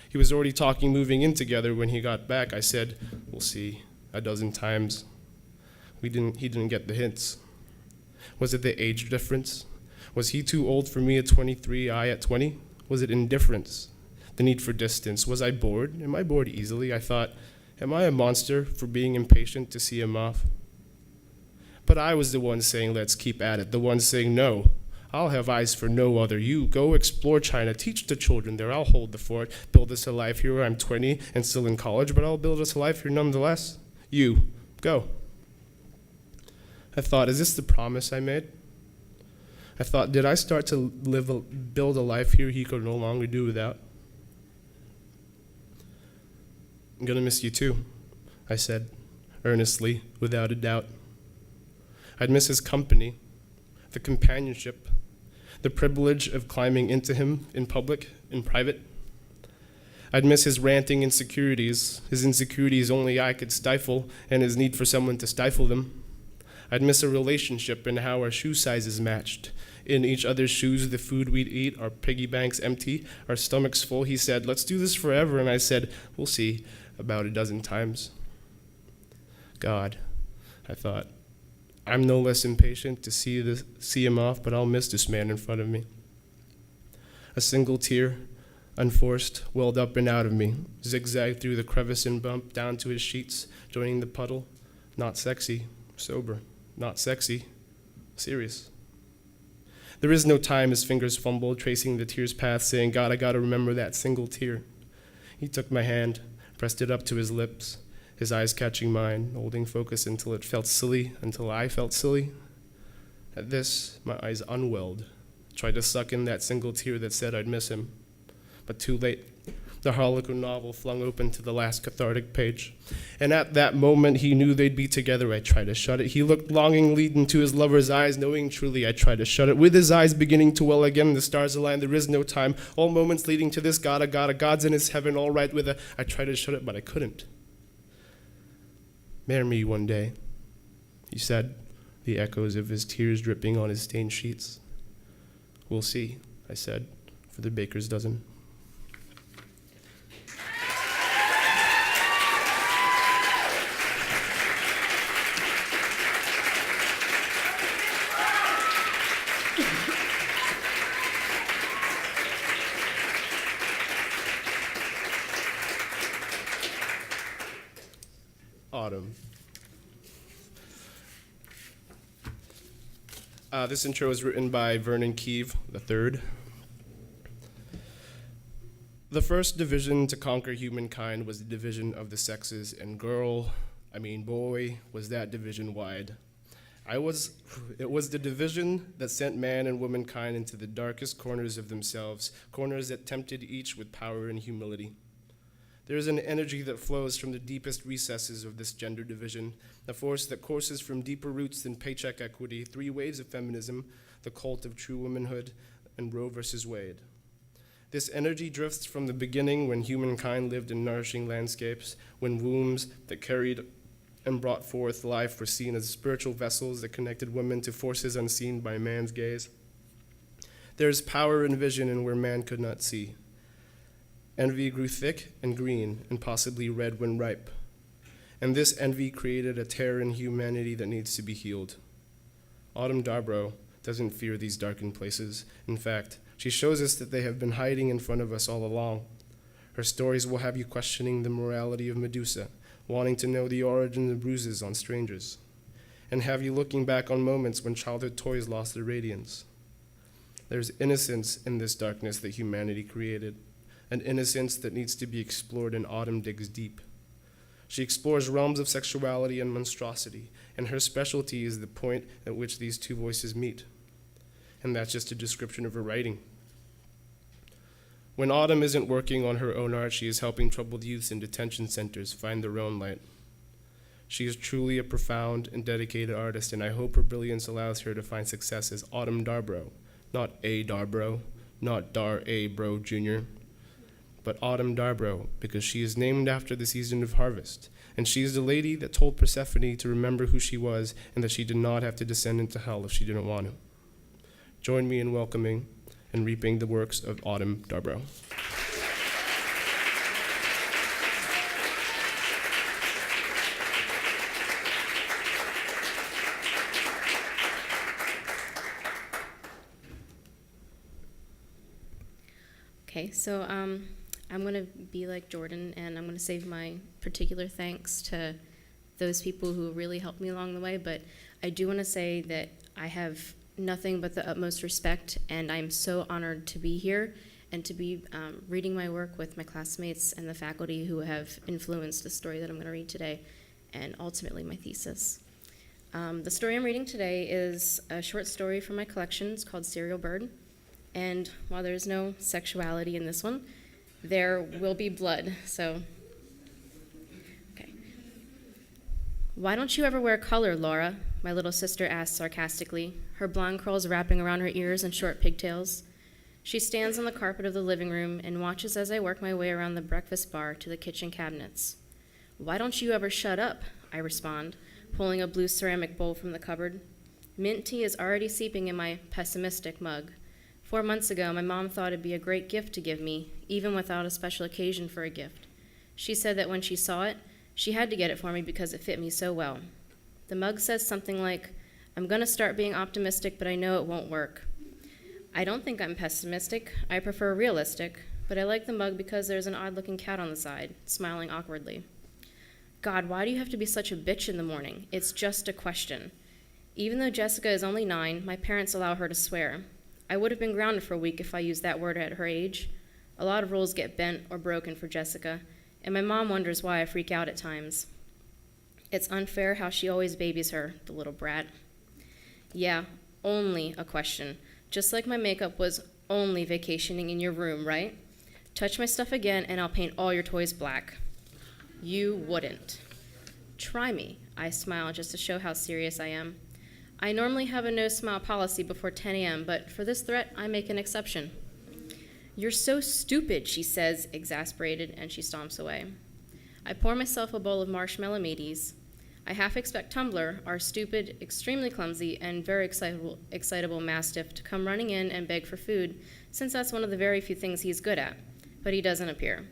He was already talking moving in together when he got back. I said, we'll see, a dozen times. He didn't get the hints. Was it the age difference? Was he too old for me at 23, I at 20? Was it indifference? The need for distance? Was I bored? Am I bored easily? I thought, am I a monster for being impatient to see him off? But I was the one saying, let's keep at it. The one saying, no, I'll have eyes for no other. You go explore China, teach the children there. I'll hold the fort, build us a life here. I'm 20 and still in college, but I'll build us a life here nonetheless. You, go. I thought, is this the promise I made? I thought, did I start to build a life here he could no longer do without? I'm gonna miss you too, I said, earnestly, without a doubt. I'd miss his company, the companionship, the privilege of climbing into him in public, in private. I'd miss his ranting insecurities, his insecurities only I could stifle, and his need for someone to stifle them. I'd miss a relationship and how our shoe sizes matched. In each other's shoes, the food we'd eat, our piggy banks empty, our stomachs full. He said, let's do this forever. And I said, we'll see, about a dozen times. God, I thought, I'm no less impatient to see him off, but I'll miss this man in front of me. A single tear, unforced, welled up and out of me, zigzagged through the crevice and bump down to his sheets, joining the puddle. Not sexy, sober. Not sexy, serious. There is no time, his fingers fumbled, tracing the tear's path, saying, God, I gotta remember that single tear. He took my hand, pressed it up to his lips, his eyes catching mine, holding focus until it felt silly, until I felt silly. At this, my eyes unwelled, tried to suck in that single tear that said I'd miss him. But too late. The Harlequin novel flung open to the last cathartic page. And at that moment, he knew they'd be together. I tried to shut it. He looked longingly into his lover's eyes, knowing truly I tried to shut it. With his eyes beginning to well again, the stars align. There is no time. All moments leading to this. God's in his heaven, all right with a. I tried to shut it, but I couldn't. Marry me one day, he said, the echoes of his tears dripping on his stained sheets. We'll see, I said, for the baker's dozen. Autumn. This intro was written by Vernon Keeve III. The first division to conquer humankind was the division of the sexes, and boy, was that division wide. It was the division that sent man and womankind into the darkest corners of themselves, corners that tempted each with power and humility. There is an energy that flows from the deepest recesses of this gender division, a force that courses from deeper roots than paycheck equity, 3 waves of feminism, the cult of true womanhood, and Roe versus Wade. This energy drifts from the beginning when humankind lived in nourishing landscapes, when wombs that carried and brought forth life were seen as spiritual vessels that connected women to forces unseen by man's gaze. There is power and vision in where man could not see. Envy grew thick and green and possibly red when ripe. And this envy created a tear in humanity that needs to be healed. Autumn Darbrow doesn't fear these darkened places. In fact, she shows us that they have been hiding in front of us all along. Her stories will have you questioning the morality of Medusa, wanting to know the origin of bruises on strangers, and have you looking back on moments when childhood toys lost their radiance. There's innocence in this darkness that humanity created, an innocence that needs to be explored, and Autumn digs deep. She explores realms of sexuality and monstrosity, and her specialty is the point at which these 2 voices meet. And that's just a description of her writing. When Autumn isn't working on her own art, she is helping troubled youths in detention centers find their own light. She is truly a profound and dedicated artist, and I hope her brilliance allows her to find success as Autumn Darbrow, not A. Darbrow, not Dar A. Bro Jr., but Autumn Darbrow, because she is named after the season of harvest, and she is the lady that told Persephone to remember who she was and that she did not have to descend into hell if she didn't want to. Join me in welcoming and reaping the works of Autumn Darbrow. Okay, so I'm going to be like Jordan, and I'm going to save my particular thanks to those people who really helped me along the way, but I do want to say that I have nothing but the utmost respect, and I'm so honored to be here and to be reading my work with my classmates and the faculty who have influenced the story that I'm going to read today, and ultimately my thesis. The story I'm reading today is a short story from my collection. It's called Serial Bird, and while there's no sexuality in this one, there will be blood, so, okay. Why don't you ever wear color, Laura? My little sister asked sarcastically, her blonde curls wrapping around her ears and short pigtails. She stands on the carpet of the living room and watches as I work my way around the breakfast bar to the kitchen cabinets. Why don't you ever shut up? I respond, pulling a blue ceramic bowl from the cupboard. Mint tea is already seeping in my pessimistic mug. 4 months ago, my mom thought it'd be a great gift to give me, even without a special occasion for a gift. She said that when she saw it, she had to get it for me because it fit me so well. The mug says something like, I'm going to start being optimistic, but I know it won't work. I don't think I'm pessimistic. I prefer realistic, but I like the mug because there's an odd-looking cat on the side, smiling awkwardly. God, why do you have to be such a bitch in the morning? It's just a question. Even though Jessica is only 9, my parents allow her to swear. I would have been grounded for a week if I used that word at her age. A lot of rules get bent or broken for Jessica, and my mom wonders why I freak out at times. It's unfair how she always babies her, the little brat. Yeah, only a question. Just like my makeup was only vacationing in your room, right? Touch my stuff again and I'll paint all your toys black. You wouldn't. Try me, I smile just to show how serious I am. I normally have a no-smile policy before 10 a.m., but for this threat, I make an exception. You're so stupid, she says, exasperated, and she stomps away. I pour myself a bowl of marshmallow meaties. I half expect Tumbler, our stupid, extremely clumsy, and very excitable mastiff, to come running in and beg for food, since that's one of the very few things he's good at, but he doesn't appear.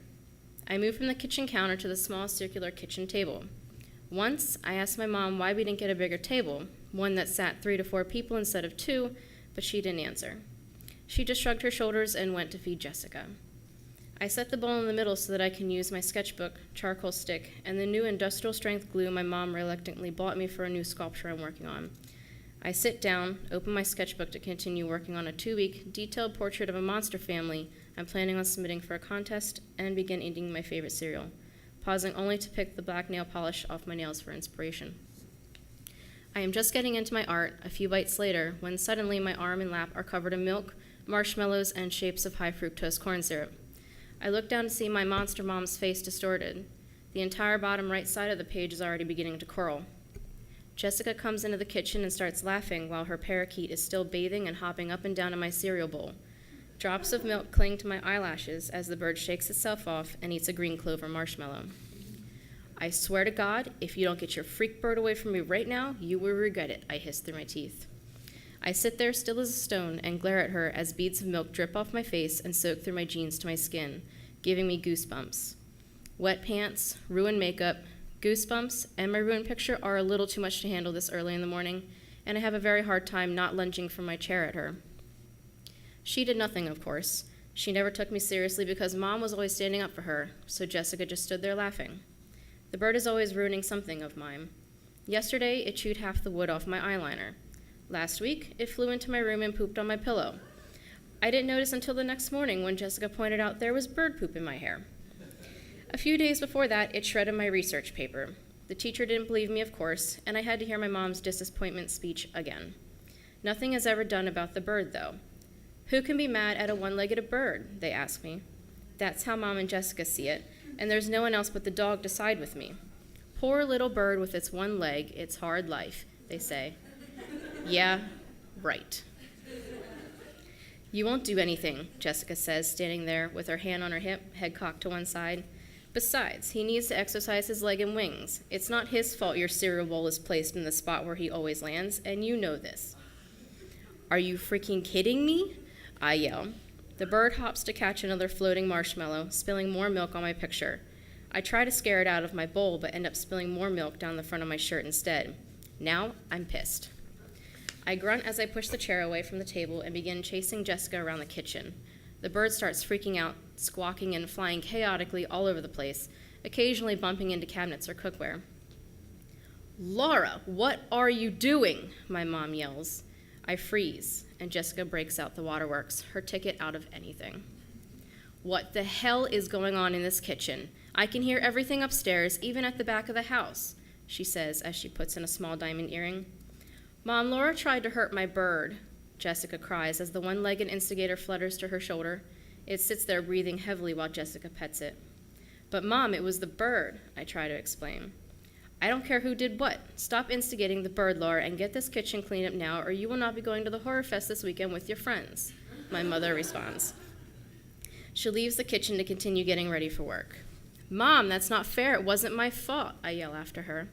I move from the kitchen counter to the small circular kitchen table. Once, I asked my mom why we didn't get a bigger table, one that sat 3 to 4 people instead of 2, but she didn't answer. She just shrugged her shoulders and went to feed Jessica. I set the bowl in the middle so that I can use my sketchbook, charcoal stick, and the new industrial-strength glue my mom reluctantly bought me for a new sculpture I'm working on. I sit down, open my sketchbook to continue working on a 2-week detailed portrait of a monster family I'm planning on submitting for a contest, and begin eating my favorite cereal, pausing only to pick the black nail polish off my nails for inspiration. I am just getting into my art a few bites later when suddenly my arm and lap are covered in milk, marshmallows, and shapes of high fructose corn syrup. I look down to see my monster mom's face distorted. The entire bottom right side of the page is already beginning to curl. Jessica comes into the kitchen and starts laughing while her parakeet is still bathing and hopping up and down in my cereal bowl. Drops of milk cling to my eyelashes as the bird shakes itself off and eats a green clover marshmallow. I swear to God, if you don't get your freak bird away from me right now, you will regret it, I hiss through my teeth. I sit there still as a stone and glare at her as beads of milk drip off my face and soak through my jeans to my skin, giving me goosebumps. Wet pants, ruined makeup, goosebumps, and my ruined picture are a little too much to handle this early in the morning, and I have a very hard time not lunging from my chair at her. She did nothing, of course. She never took me seriously because Mom was always standing up for her, so Jessica just stood there laughing. The bird is always ruining something of mine. Yesterday, it chewed half the wood off my eyeliner. Last week, it flew into my room and pooped on my pillow. I didn't notice until the next morning when Jessica pointed out there was bird poop in my hair. A few days before that, it shredded my research paper. The teacher didn't believe me, of course, and I had to hear my mom's disappointment speech again. Nothing is ever done about the bird, though. Who can be mad at a one-legged bird, they ask me. That's how Mom and Jessica see it, and there's no one else but the dog to side with me. Poor little bird with its one leg, its hard life, they say. Yeah, right. You won't do anything, Jessica says, standing there with her hand on her hip, head cocked to one side. Besides, he needs to exercise his leg and wings. It's not his fault your cereal bowl is placed in the spot where he always lands, and you know this. Are you freaking kidding me? I yell. The bird hops to catch another floating marshmallow, spilling more milk on my picture. I try to scare it out of my bowl, but end up spilling more milk down the front of my shirt instead. Now I'm pissed. I grunt as I push the chair away from the table and begin chasing Jessica around the kitchen. The bird starts freaking out, squawking and flying chaotically all over the place, occasionally bumping into cabinets or cookware. Laura, what are you doing? My mom yells. I freeze, and Jessica breaks out the waterworks, her ticket out of anything. What the hell is going on in this kitchen? I can hear everything upstairs, even at the back of the house, she says as she puts in a small diamond earring. Mom, Laura tried to hurt my bird, Jessica cries as the one-legged instigator flutters to her shoulder. It sits there breathing heavily while Jessica pets it. But Mom, it was the bird, I try to explain. I don't care who did what. Stop instigating the bird, Laura, and get this kitchen cleaned up now, or you will not be going to the Horror Fest this weekend with your friends, my mother responds. She leaves the kitchen to continue getting ready for work. Mom, that's not fair. It wasn't my fault, I yell after her.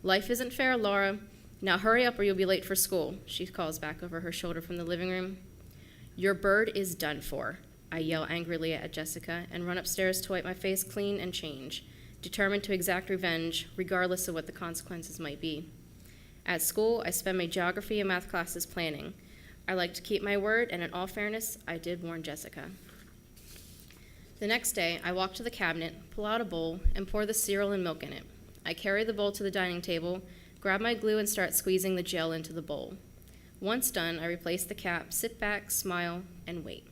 Life isn't fair, Laura. Now hurry up or you'll be late for school, she calls back over her shoulder from the living room. Your bird is done for, I yell angrily at Jessica and run upstairs to wipe my face clean and change, determined to exact revenge regardless of what the consequences might be. At school, I spend my geography and math classes planning. I like to keep my word, and in all fairness, I did warn Jessica. The next day, I walk to the cabinet, pull out a bowl, and pour the cereal and milk in it. I carry the bowl to the dining table, grab my glue, and start squeezing the gel into the bowl. Once done, I replace the cap, sit back, smile, and wait.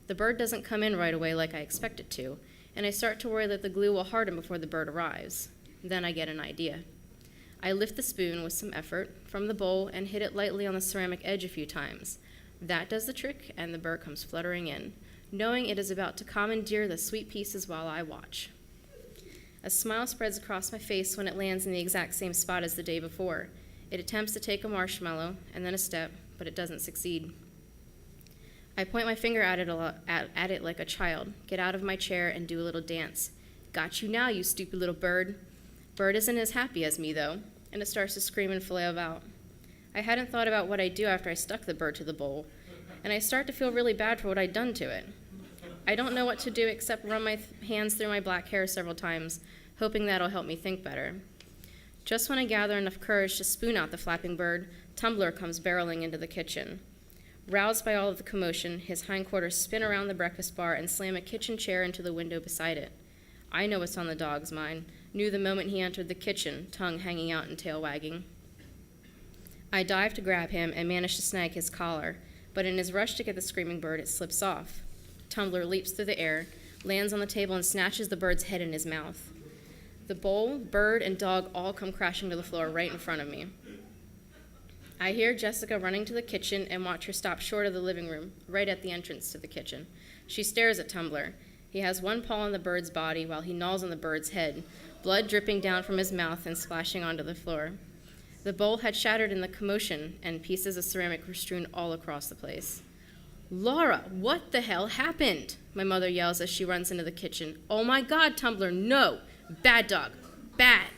The bird doesn't come in right away like I expect it to, and I start to worry that the glue will harden before the bird arrives. Then I get an idea. I lift the spoon with some effort from the bowl and hit it lightly on the ceramic edge a few times. That does the trick, and the bird comes fluttering in, knowing it is about to commandeer the sweet pieces while I watch. A smile spreads across my face when it lands in the exact same spot as the day before. It attempts to take a marshmallow and then a step, but it doesn't succeed. I point my finger at it like a child, get out of my chair, and do a little dance. Got you now, you stupid little bird. Bird isn't as happy as me, though, and it starts to scream and flail about. I hadn't thought about what I'd do after I stuck the bird to the bowl, and I start to feel really bad for what I'd done to it. I don't know what to do except run my hands through my black hair several times, hoping that'll help me think better. Just when I gather enough courage to spoon out the flapping bird, Tumbler comes barreling into the kitchen. Roused by all of the commotion, his hindquarters spin around the breakfast bar and slam a kitchen chair into the window beside it. I know what's on the dog's mind, knew the moment he entered the kitchen, tongue hanging out and tail wagging. I dive to grab him and manage to snag his collar, but in his rush to get the screaming bird, it slips off. Tumbler leaps through the air, lands on the table, and snatches the bird's head in his mouth. The bowl, bird, and dog all come crashing to the floor right in front of me. I hear Jessica running to the kitchen and watch her stop short of the living room, right at the entrance to the kitchen. She stares at Tumbler. He has one paw on the bird's body while he gnaws on the bird's head, blood dripping down from his mouth and splashing onto the floor. The bowl had shattered in the commotion, and pieces of ceramic were strewn all across the place. "Laura, what the hell happened?" my mother yells as she runs into the kitchen. "Oh my God, Tumbler, no! Bad dog, bad!"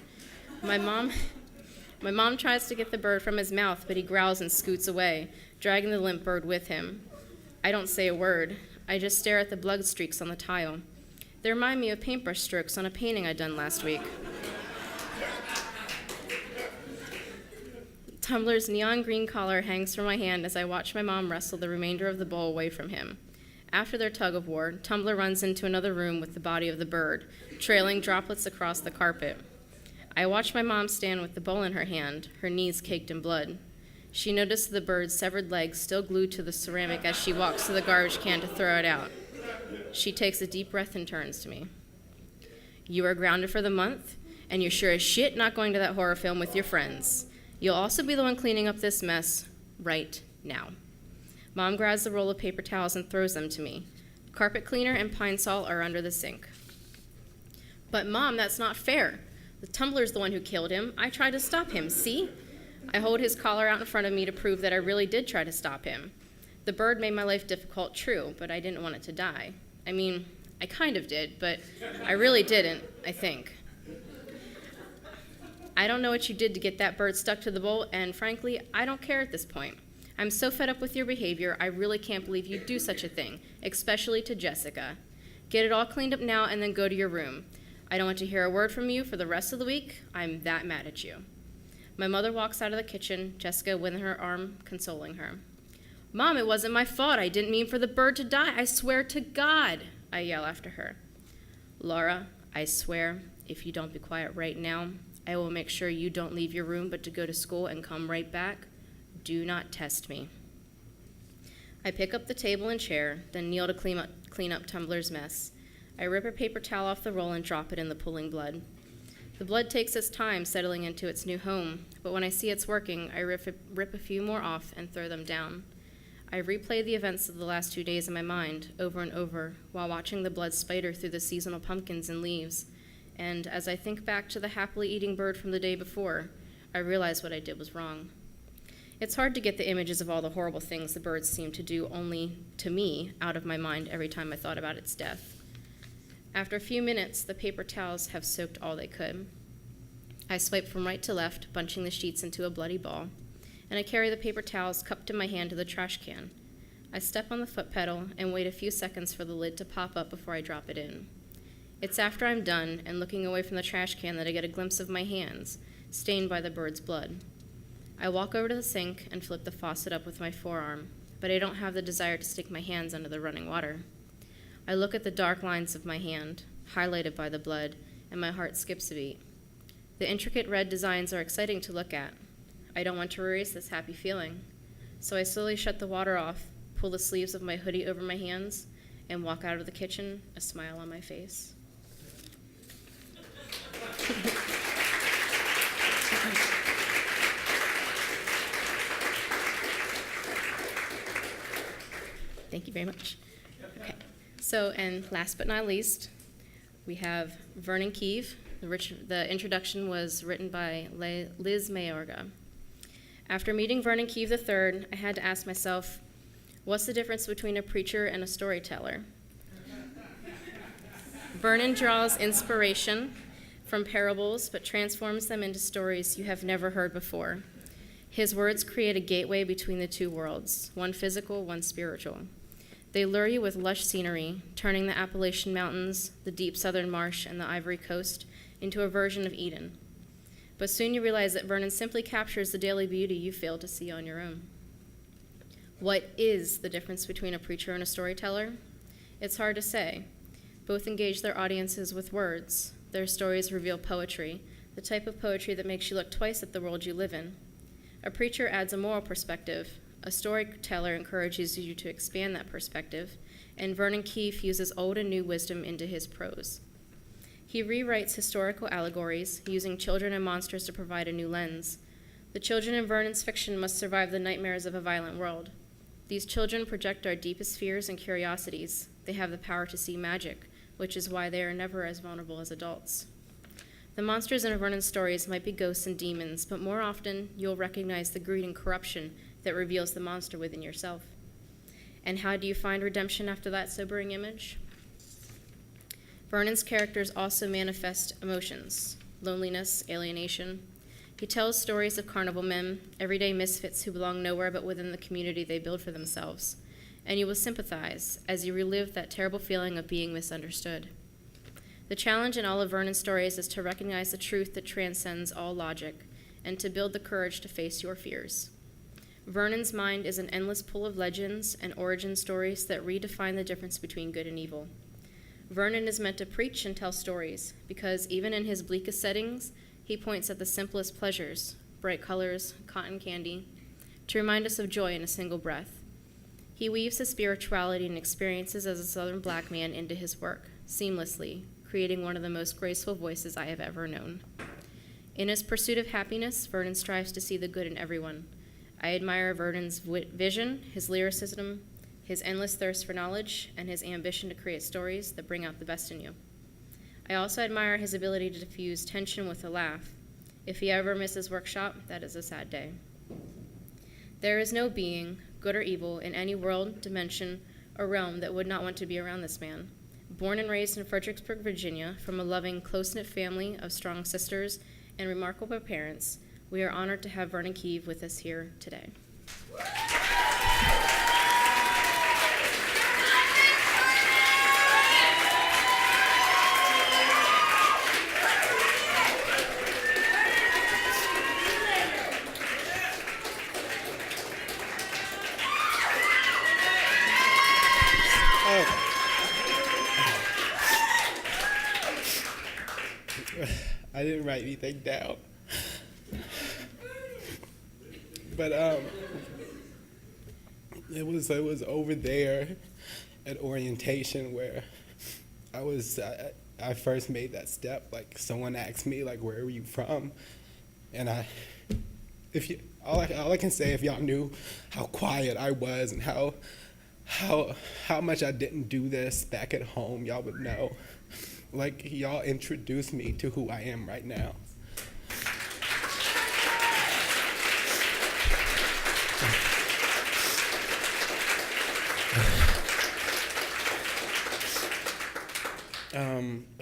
My mom tries to get the bird from his mouth, but he growls and scoots away, dragging the limp bird with him. I don't say a word. I just stare at the blood streaks on the tile. They remind me of paintbrush strokes on a painting I'd done last week. Tumbler's neon green collar hangs from my hand as I watch my mom wrestle the remainder of the bowl away from him. After their tug of war, Tumbler runs into another room with the body of the bird, trailing droplets across the carpet. I watch my mom stand with the bowl in her hand, her knees caked in blood. She notices the bird's severed legs still glued to the ceramic as she walks to the garbage can to throw it out. She takes a deep breath and turns to me. "You are grounded for the month, and you're sure as shit not going to that horror film with your friends. You'll also be the one cleaning up this mess right now." Mom grabs the roll of paper towels and throws them to me. Carpet cleaner and pine sol are under the sink. "But Mom, that's not fair. The Tumbler's the one who killed him. I tried to stop him, see?" I hold his collar out in front of me to prove that I really did try to stop him. The bird made my life difficult, true, but I didn't want it to die. I mean, I kind of did, but I really didn't, I think. I don't know what you did to get that bird stuck to the bowl, and frankly, I don't care at this point. I'm so fed up with your behavior, I really can't believe you'd do such a thing, especially to Jessica. Get it all cleaned up now and then go to your room. I don't want to hear a word from you for the rest of the week. I'm that mad at you. My mother walks out of the kitchen, Jessica with her arm consoling her. "Mom, it wasn't my fault. I didn't mean for the bird to die. I swear to God," I yell after her. "Laura, I swear, if you don't be quiet right now, I will make sure you don't leave your room but to go to school and come right back. Do not test me." I pick up the table and chair, then kneel to clean up Tumbler's mess. I rip a paper towel off the roll and drop it in the pooling blood. The blood takes its time settling into its new home, but when I see it's working, I rip a few more off and throw them down. I replay the events of the last 2 days in my mind over and over while watching the blood spider through the seasonal pumpkins and leaves. And as I think back to the happily eating bird from the day before, I realize what I did was wrong. It's hard to get the images of all the horrible things the birds seemed to do only to me out of my mind every time I thought about its death. After a few minutes, the paper towels have soaked all they could. I swipe from right to left, bunching the sheets into a bloody ball, and I carry the paper towels cupped in my hand to the trash can. I step on the foot pedal and wait a few seconds for the lid to pop up before I drop it in. It's after I'm done and looking away from the trash can that I get a glimpse of my hands, stained by the bird's blood. I walk over to the sink and flip the faucet up with my forearm, but I don't have the desire to stick my hands under the running water. I look at the dark lines of my hand, highlighted by the blood, and my heart skips a beat. The intricate red designs are exciting to look at. I don't want to erase this happy feeling, so I slowly shut the water off, pull the sleeves of my hoodie over my hands, and walk out of the kitchen, a smile on my face. Thank you very much. Okay. So, and last but not least, we have Vernon Keeve. The introduction was written by Liz Mayorga. After meeting Vernon Keeve III, I had to ask myself, what's the difference between a preacher and a storyteller? Vernon draws inspiration from parables, but transforms them into stories you have never heard before. His words create a gateway between the two worlds, one physical, one spiritual. They lure you with lush scenery, turning the Appalachian Mountains, the deep southern marsh, and the Ivory Coast into a version of Eden. But soon you realize that Vernon simply captures the daily beauty you fail to see on your own. What is the difference between a preacher and a storyteller? It's hard to say. Both engage their audiences with words. Their stories reveal poetry, the type of poetry that makes you look twice at the world you live in. A preacher adds a moral perspective. A storyteller encourages you to expand that perspective. And Vernon Keeve uses old and new wisdom into his prose. He rewrites historical allegories, using children and monsters to provide a new lens. The children in Vernon's fiction must survive the nightmares of a violent world. These children project our deepest fears and curiosities. They have the power to see magic, which is why they are never as vulnerable as adults. The monsters in Vernon's stories might be ghosts and demons, but more often you'll recognize the greed and corruption that reveals the monster within yourself. And how do you find redemption after that sobering image? Vernon's characters also manifest emotions, loneliness, alienation. He tells stories of carnival men, everyday misfits who belong nowhere but within the community they build for themselves. And you will sympathize as you relive that terrible feeling of being misunderstood. The challenge in all of Vernon's stories is to recognize the truth that transcends all logic and to build the courage to face your fears. Vernon's mind is an endless pool of legends and origin stories that redefine the difference between good and evil. Vernon is meant to preach and tell stories because even in his bleakest settings, he points at the simplest pleasures, bright colors, cotton candy, to remind us of joy in a single breath. He weaves his spirituality and experiences as a Southern black man into his work, seamlessly, creating one of the most graceful voices I have ever known. In his pursuit of happiness, Vernon strives to see the good in everyone. I admire Vernon's vision, his lyricism, his endless thirst for knowledge, and his ambition to create stories that bring out the best in you. I also admire his ability to diffuse tension with a laugh. If he ever misses workshop, that is a sad day. There is no being, good or evil, in any world, dimension, or realm that would not want to be around this man. Born and raised in Fredericksburg, Virginia, from a loving, close-knit family of strong sisters and remarkable parents, we are honored to have Vernon Keeve with us here today. I didn't write anything down. But it was over there at orientation where I first made that step. Like someone asked me like, where were you from? And all I can say, if y'all knew how quiet I was and how much I didn't do this back at home, y'all would know. Like, y'all introduced me to who I am right now.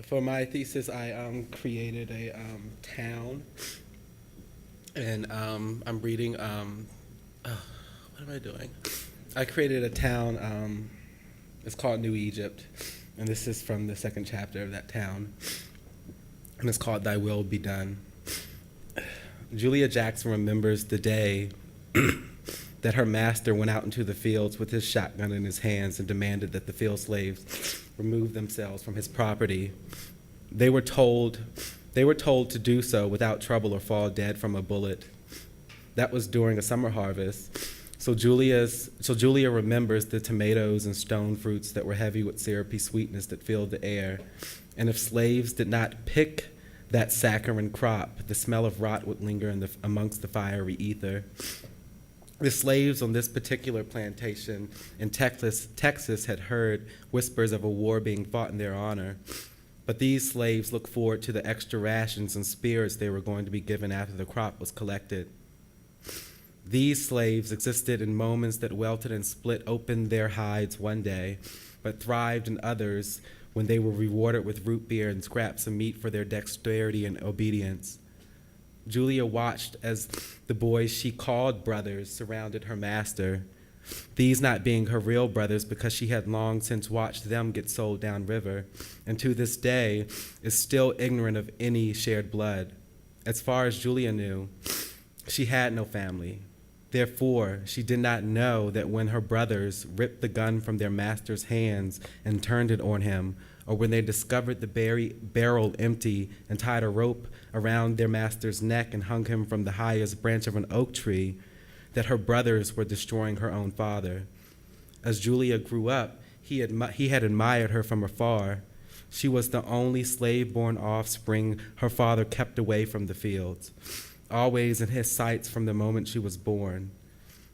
For my thesis, I created a town, and I'm reading, what am I doing? I created a town, it's called New Egypt. And this is from the second chapter of that town. And it's called Thy Will Be Done. Julia Jackson remembers the day that her master went out into the fields with his shotgun in his hands and demanded that the field slaves remove themselves from his property. They were told to do so without trouble or fall dead from a bullet. That was during a summer harvest. So Julia remembers the tomatoes and stone fruits that were heavy with syrupy sweetness that filled the air. And if slaves did not pick that saccharine crop, the smell of rot would linger amongst the fiery ether. The slaves on this particular plantation in Texas had heard whispers of a war being fought in their honor. But these slaves looked forward to the extra rations and spirits they were going to be given after the crop was collected. These slaves existed in moments that welted and split open their hides one day, but thrived in others when they were rewarded with root beer and scraps of meat for their dexterity and obedience. Julia watched as the boys she called brothers surrounded her master, these not being her real brothers because she had long since watched them get sold downriver, and to this day is still ignorant of any shared blood. As far as Julia knew, she had no family. Therefore, she did not know that when her brothers ripped the gun from their master's hands and turned it on him, or when they discovered the barrel empty and tied a rope around their master's neck and hung him from the highest branch of an oak tree, that her brothers were destroying her own father. As Julia grew up, he had admired her from afar. She was the only slave-born offspring her father kept away from the fields, always in his sights from the moment she was born.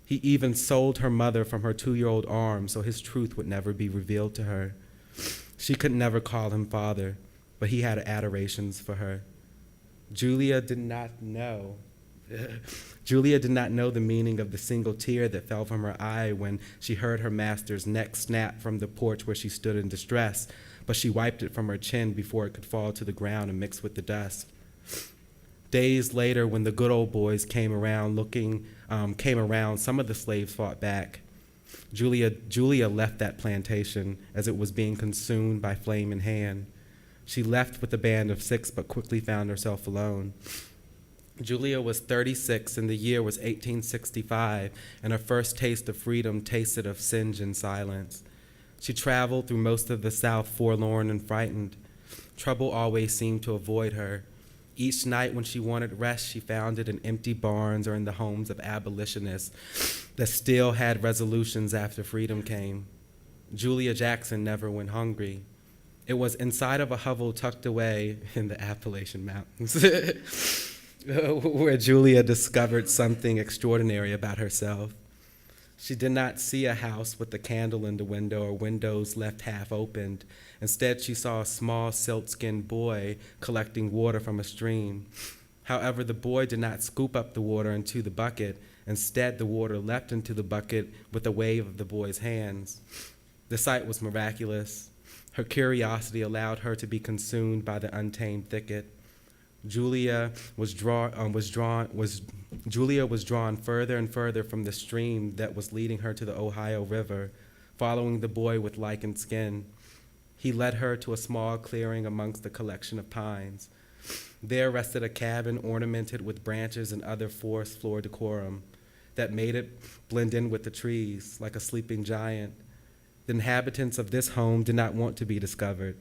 He even sold her mother from her 2-year-old arms so his truth would never be revealed to her. She could never call him father, but he had adorations for her. Julia did not know the meaning of the single tear that fell from her eye when she heard her master's neck snap from the porch where she stood in distress, but she wiped it from her chin before it could fall to the ground and mix with the dust. Days later, when the good old boys came around, some of the slaves fought back. Julia left that plantation as it was being consumed by flame in hand. She left with a band of 6, but quickly found herself alone. Julia was 36, and the year was 1865, and her first taste of freedom tasted of singe and silence. She traveled through most of the South forlorn and frightened. Trouble always seemed to avoid her. Each night when she wanted rest, she found it in empty barns or in the homes of abolitionists that still had resolutions after freedom came. Julia Jackson never went hungry. It was inside of a hovel tucked away in the Appalachian Mountains where Julia discovered something extraordinary about herself. She did not see a house with a candle in the window or windows left half opened. Instead, she saw a small silt-skinned boy collecting water from a stream. However, the boy did not scoop up the water into the bucket. Instead, the water leapt into the bucket with a wave of the boy's hands. The sight was miraculous. Her curiosity allowed her to be consumed by the untamed thicket. Julia was drawn further and further from the stream that was leading her to the Ohio River, following the boy with lichened skin. He led her to a small clearing amongst a collection of pines. There rested a cabin ornamented with branches and other forest floor decorum that made it blend in with the trees like a sleeping giant. The inhabitants of this home did not want to be discovered,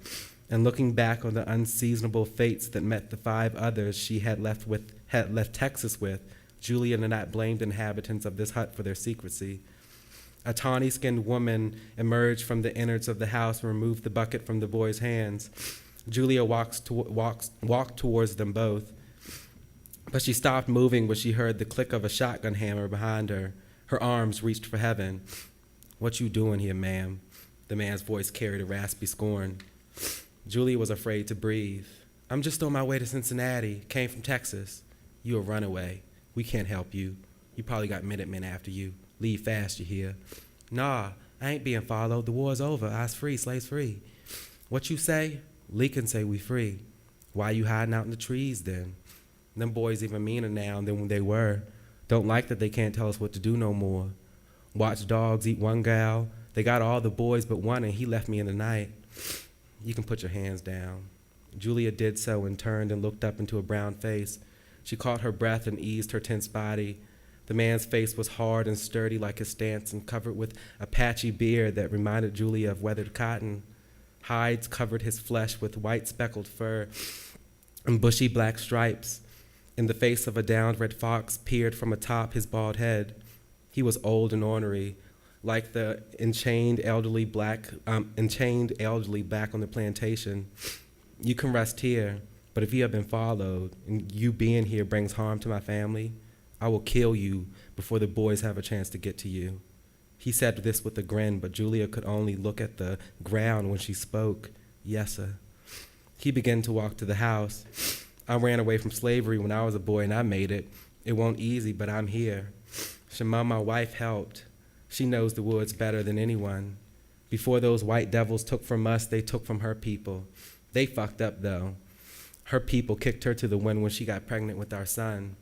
and looking back on the unseasonable fates that met the 5 others she had left Texas with, Julia did not blame the inhabitants of this hut for their secrecy. A tawny-skinned woman emerged from the innards of the house and removed the bucket from the boy's hands. Julia walked towards them both, but she stopped moving when she heard the click of a shotgun hammer behind her. Her arms reached for heaven. "What you doing here, ma'am?" The man's voice carried a raspy scorn. Julia was afraid to breathe. "I'm just on my way to Cincinnati. Came from Texas." "You a runaway. We can't help you. You probably got Minutemen after you. Leave fast, you hear?" "Nah, I ain't being followed. The war's over. I's free. Slaves free." "What you say?" "Lincoln say we free." "Why you hiding out in the trees then?" "Them boys even meaner now than when they were. Don't like that they can't tell us what to do no more. Watch dogs eat one gal. They got all the boys but one, and he left me in the night." "You can put your hands down." Julia did so and turned and looked up into a brown face. She caught her breath and eased her tense body. The man's face was hard and sturdy like his stance and covered with a patchy beard that reminded Julia of weathered cotton. Hides covered his flesh with white speckled fur and bushy black stripes. In the face of a downed red fox peered from atop his bald head. He was old and ornery, like the enchained elderly back on the plantation. "You can rest here, but if you have been followed and you being here brings harm to my family, I will kill you before the boys have a chance to get to you." He said this with a grin, but Julia could only look at the ground when she spoke. "Yes, sir." He began to walk to the house. "I ran away from slavery when I was a boy and I made it. It won't easy, but I'm here. Shema, my wife, helped. She knows the woods better than anyone. Before those white devils took from us, they took from her people. They fucked up, though. Her people kicked her to the wind when she got pregnant with our son.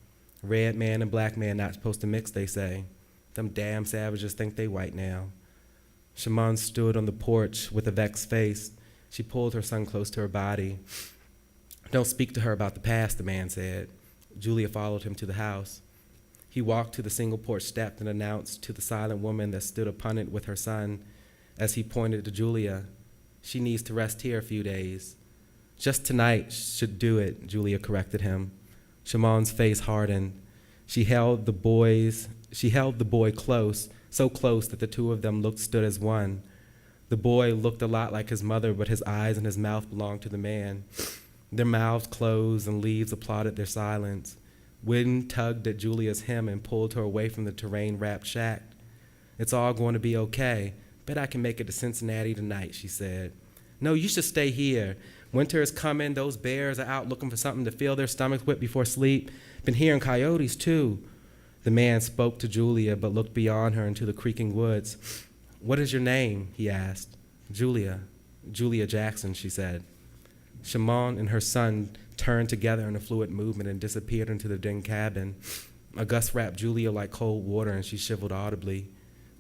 Red man and black man not supposed to mix, they say. Them damn savages think they white now." Shimon stood on the porch with a vexed face. She pulled her son close to her body. "Don't speak to her about the past," the man said. Julia followed him to the house. He walked to the single porch step and announced to the silent woman that stood upon it with her son, as he pointed to Julia, She needs to rest here a few days. Just tonight should do it, Julia corrected him. Shamon's face hardened. She held the boy close, so close that the two of them stood as one. The boy looked a lot like his mother, but his eyes and his mouth belonged to the man. Their mouths closed and leaves applauded their silence. Wind tugged at Julia's hem and pulled her away from the terrain-wrapped shack. It's all going to be okay. Bet I can make it to Cincinnati tonight, she said. No, you should stay here. Winter is coming. Those bears are out looking for something to fill their stomachs with before sleep. Been hearing coyotes, too. The man spoke to Julia, but looked beyond her into the creaking woods. What is your name? He asked. Julia. Julia Jackson, she said. Shamon and her son turned together in a fluid movement and disappeared into the dim cabin. A gust wrapped Julia like cold water, and she shivered audibly.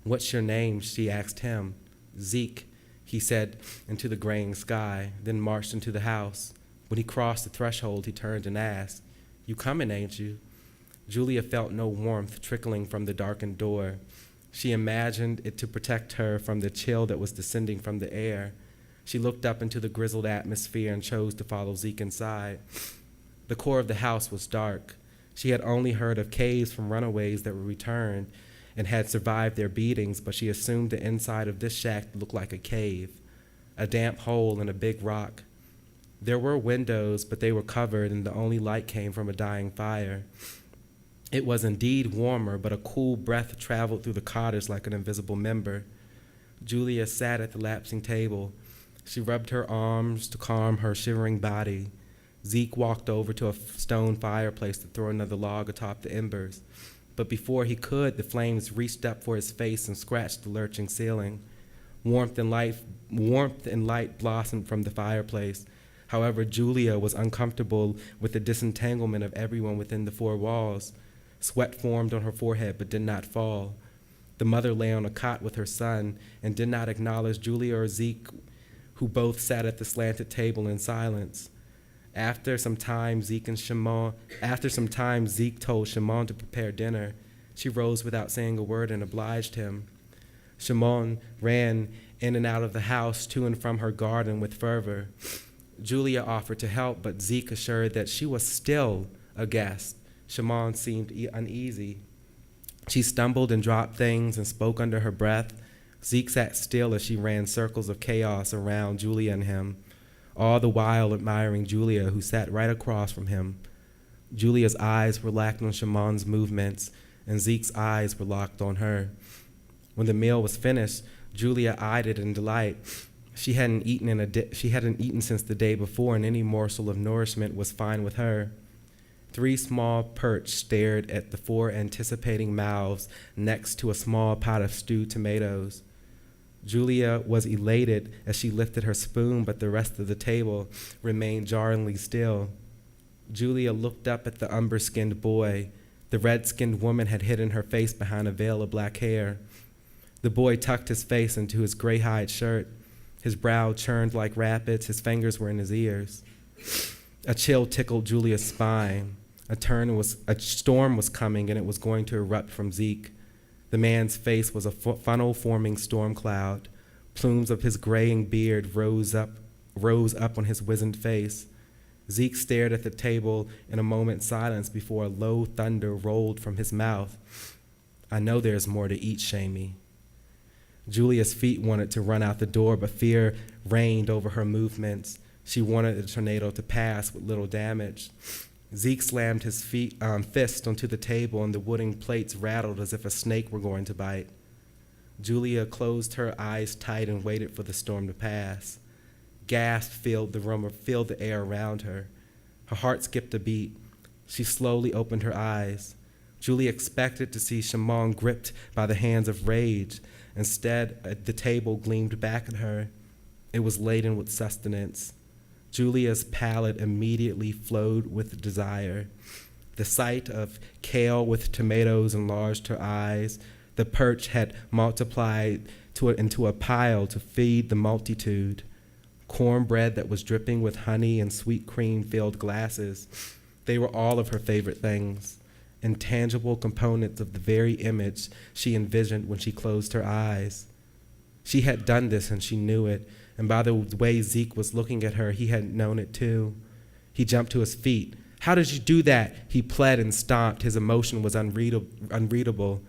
What's your name? She asked him. Zeke, he said into the graying sky, then marched into the house. When he crossed the threshold, he turned and asked, You coming, ain't you? Julia felt no warmth trickling from the darkened door. She imagined it to protect her from the chill that was descending from the air. She looked up into the grizzled atmosphere and chose to follow Zeke inside. The core of the house was dark. She had only heard of caves from runaways that were returned and had survived their beatings, but she assumed the inside of this shack looked like a cave, a damp hole in a big rock. There were windows, but they were covered, and the only light came from a dying fire. It was indeed warmer, but a cool breath traveled through the cottage like an invisible member. Julia sat at the lapsing table. She rubbed her arms to calm her shivering body. Zeke walked over to a stone fireplace to throw another log atop the embers. But before he could, the flames reached up for his face and scratched the lurching ceiling. Warmth and light blossomed from the fireplace. However, Julia was uncomfortable with the disentanglement of everyone within the four walls. Sweat formed on her forehead but did not fall. The mother lay on a cot with her son and did not acknowledge Julia or Zeke, who both sat at the slanted table in silence. After some time, Zeke told Shimon to prepare dinner. She rose without saying a word and obliged him. Shimon ran in and out of the house, to and from her garden with fervor. Julia offered to help, but Zeke assured that she was still a guest. Shimon seemed uneasy. She stumbled and dropped things and spoke under her breath. Zeke sat still as she ran circles of chaos around Julia and him, all the while admiring Julia, who sat right across from him. Julia's eyes were locked on Shimon's movements, and Zeke's eyes were locked on her. When the meal was finished, Julia eyed it in delight. She hadn't eaten since the day before, and any morsel of nourishment was fine with her. 3 small perch stared at the 4 anticipating mouths next to a small pot of stewed tomatoes. Julia was elated as she lifted her spoon, but the rest of the table remained jarringly still. Julia looked up at the umber-skinned boy. The red-skinned woman had hidden her face behind a veil of black hair. The boy tucked his face into his gray-hide shirt. His brow churned like rapids. His fingers were in his ears. A chill tickled Julia's spine. A storm was coming, and it was going to erupt from Zeke. The man's face was a funnel-forming storm cloud. Plumes of his graying beard rose up on his wizened face. Zeke stared at the table in a moment's silence before a low thunder rolled from his mouth. I know there's more to eat, Shamey. Julia's feet wanted to run out the door, but fear reigned over her movements. She wanted the tornado to pass with little damage. Zeke slammed his fist onto the table, and the wooden plates rattled as if a snake were going to bite. Julia closed her eyes tight and waited for the storm to pass. Gasps filled the room, or filled the air around her. Her heart skipped a beat. She slowly opened her eyes. Julia expected to see Shimon gripped by the hands of rage. Instead, the table gleamed back at her. It was laden with sustenance. Julia's palate immediately flowed with desire. The sight of kale with tomatoes enlarged her eyes. The perch had multiplied into a pile to feed the multitude. Cornbread that was dripping with honey and sweet cream filled glasses. They were all of her favorite things, intangible components of the very image she envisioned when she closed her eyes. She had done this and she knew it, and by the way Zeke was looking at her, he had known it too. He jumped to his feet. "How did you do that?" He pled and stomped. His emotion was unreadable.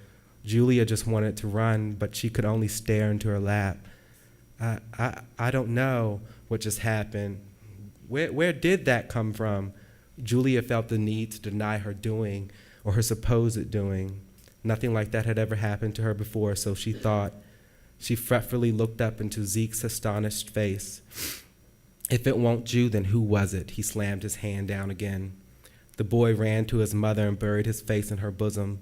Julia just wanted to run, but she could only stare into her lap. I don't know what just happened. Where did that come from? Julia felt the need to deny her doing or her supposed doing. Nothing like that had ever happened to her before, so she thought. She fretfully looked up into Zeke's astonished face. "If it won't you, then who was it?" He slammed his hand down again. The boy ran to his mother and buried his face in her bosom.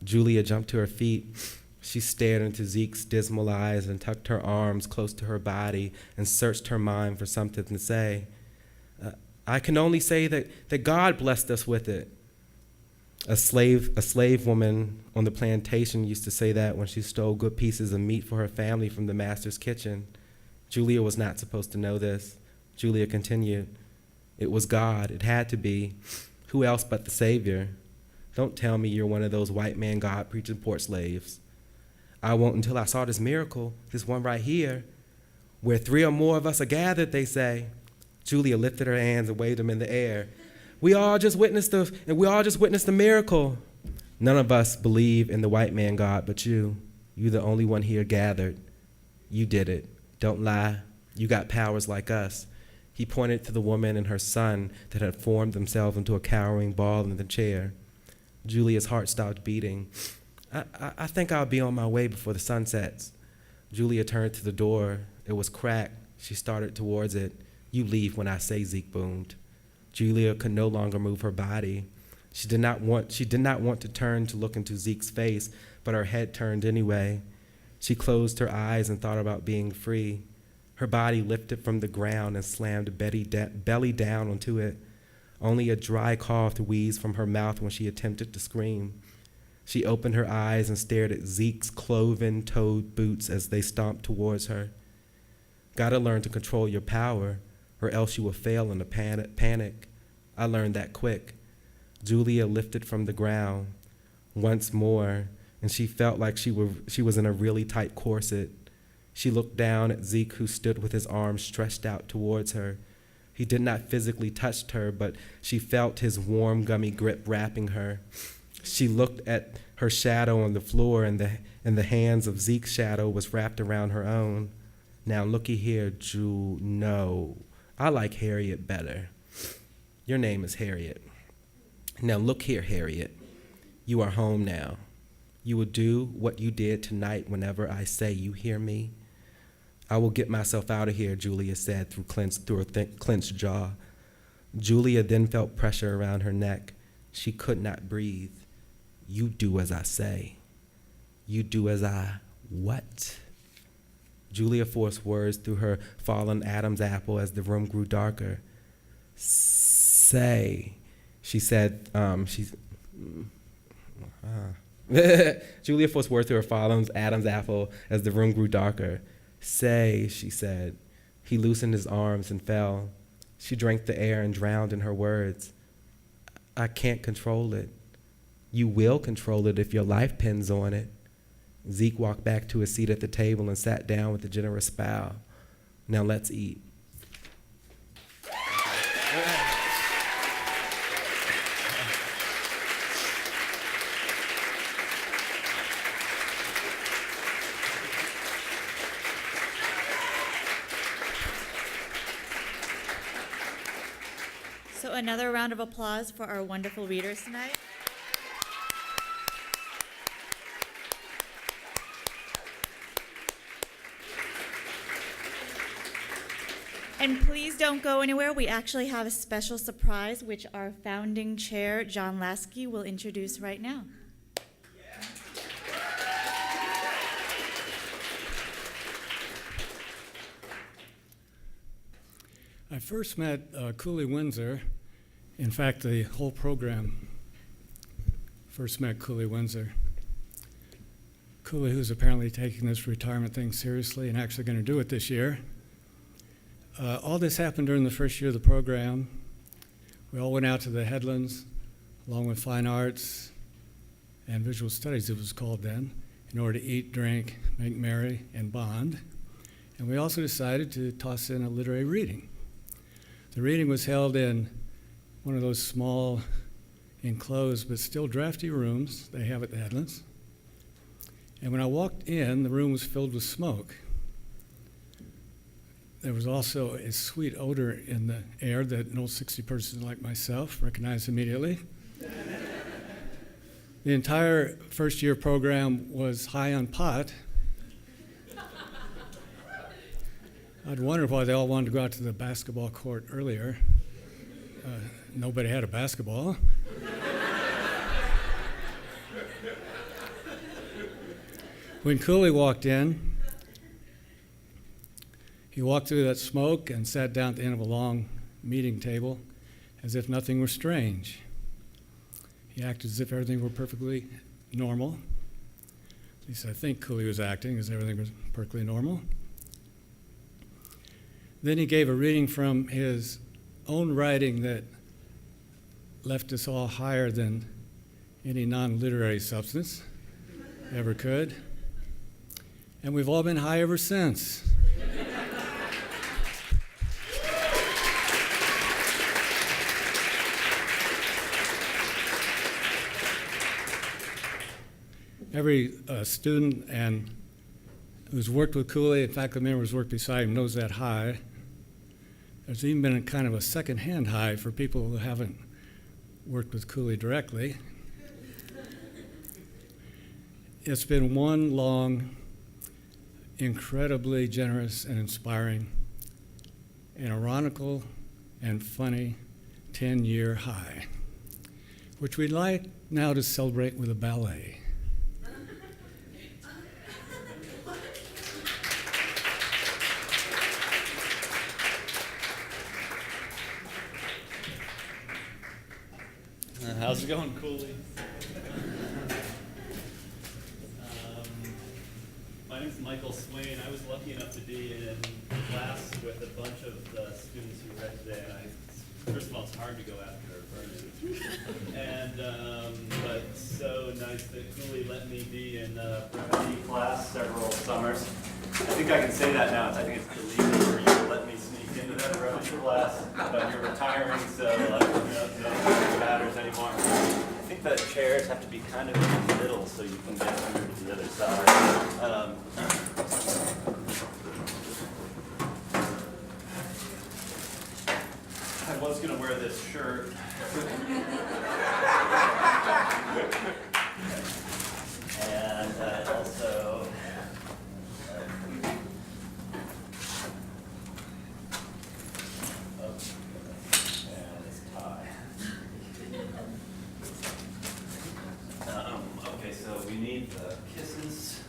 Julia jumped to her feet. She stared into Zeke's dismal eyes and tucked her arms close to her body and searched her mind for something to say. "I can only say that God blessed us with it." A slave woman on the plantation used to say that when she stole good pieces of meat for her family from the master's kitchen. Julia was not supposed to know this. Julia continued, "It was God. It had to be. Who else but the Savior? Don't tell me you're one of those white man God preaching port slaves. I won't until I saw this miracle, this one right here. Where 3 or more of us are gathered, they say." Julia lifted her hands and waved them in the air. We all just witnessed the miracle. None of us believe in the white man God but you. You're the only one here gathered. You did it. Don't lie. You got powers like us. He pointed to the woman and her son that had formed themselves into a cowering ball in the chair. Julia's heart stopped beating. I think I'll be on my way before the sun sets. Julia turned to the door. It was cracked. She started towards it. You leave when I say, Zeke boomed. Julia could no longer move her body. She did not want to turn to look into Zeke's face, but her head turned anyway. She closed her eyes and thought about being free. Her body lifted from the ground and slammed belly down onto it. Only a dry cough wheezed from her mouth when she attempted to scream. She opened her eyes and stared at Zeke's cloven-toed boots as they stomped towards her. Gotta learn to control your power, or else you will fail in a panic. I learned that quick. Julia lifted from the ground once more, and she felt like she was in a really tight corset. She looked down at Zeke, who stood with his arms stretched out towards her. He did not physically touch her, but she felt his warm, gummy grip wrapping her. She looked at her shadow on the floor, and the hands of Zeke's shadow was wrapped around her own. Now looky here, Ju. No, I like Harriet better. Your name is Harriet. Now look here, Harriet. You are home now. You will do what you did tonight whenever I say, you hear me? I will get myself out of here, Julia said through her clenched jaw. Julia then felt pressure around her neck. She could not breathe. You do as I say. You do as I what? Julia forced words through her fallen Adam's apple as the room grew darker. Say, she said, Julia forced words through her fallen Adam's apple as the room grew darker. Say, she said. He loosened his arms and fell. She drank the air and drowned in her words. I can't control it. You will control it if your life depends on it. Zeke walked back to his seat at the table and sat down with a generous bow. Now let's eat. So another round of applause for our wonderful readers tonight. And please don't go anywhere. We actually have a special surprise, which our founding chair, John Lasky, will introduce right now. I first met Cooley Windsor. In fact, the whole program first met Cooley Windsor. Cooley, who's apparently taking this retirement thing seriously and actually going to do it this year. All this happened during the first year of the program. We all went out to the Headlands, along with Fine Arts and Visual Studies, it was called then, in order to eat, drink, make merry, and bond. And we also decided to toss in a literary reading. The reading was held in one of those small, enclosed but still drafty rooms they have at the Headlands. And when I walked in, the room was filled with smoke. There was also a sweet odor in the air that an old 60 person like myself recognized immediately. The entire first year program was high on pot. I'd wondered why they all wanted to go out to the basketball court earlier. Nobody had a basketball. When Cooley walked in, he walked through that smoke and sat down at the end of a long meeting table as if nothing were strange. He acted as if everything were perfectly normal. At least I think Cooley was acting as everything was perfectly normal. Then he gave a reading from his own writing that left us all higher than any non-literary substance ever could. And we've all been high ever since. Every student and who's worked with Cooley, and faculty member who's worked beside him, knows that high. There's even been a kind of a second-hand high for people who haven't worked with Cooley directly. It's been one long, incredibly generous and inspiring, and ironical and funny 10-year high, which we'd like now to celebrate with a ballet. How's it going, Cooley? My name's Michael Swain. I was lucky enough to be in class with a bunch of the students who read today, and first of all, it's hard to go after Vernon. And but so nice that Cooley let me be in brevity class several summers. I think I can say that now. I think it's illegal for you to let me sneak into that brevity class, but you're retiring, so I don't think it matters anymore. I think the chairs have to be kind of in the middle so you can get under to the other side. I was going to wear this shirt. And also, and this tie. Okay, so we need the kisses.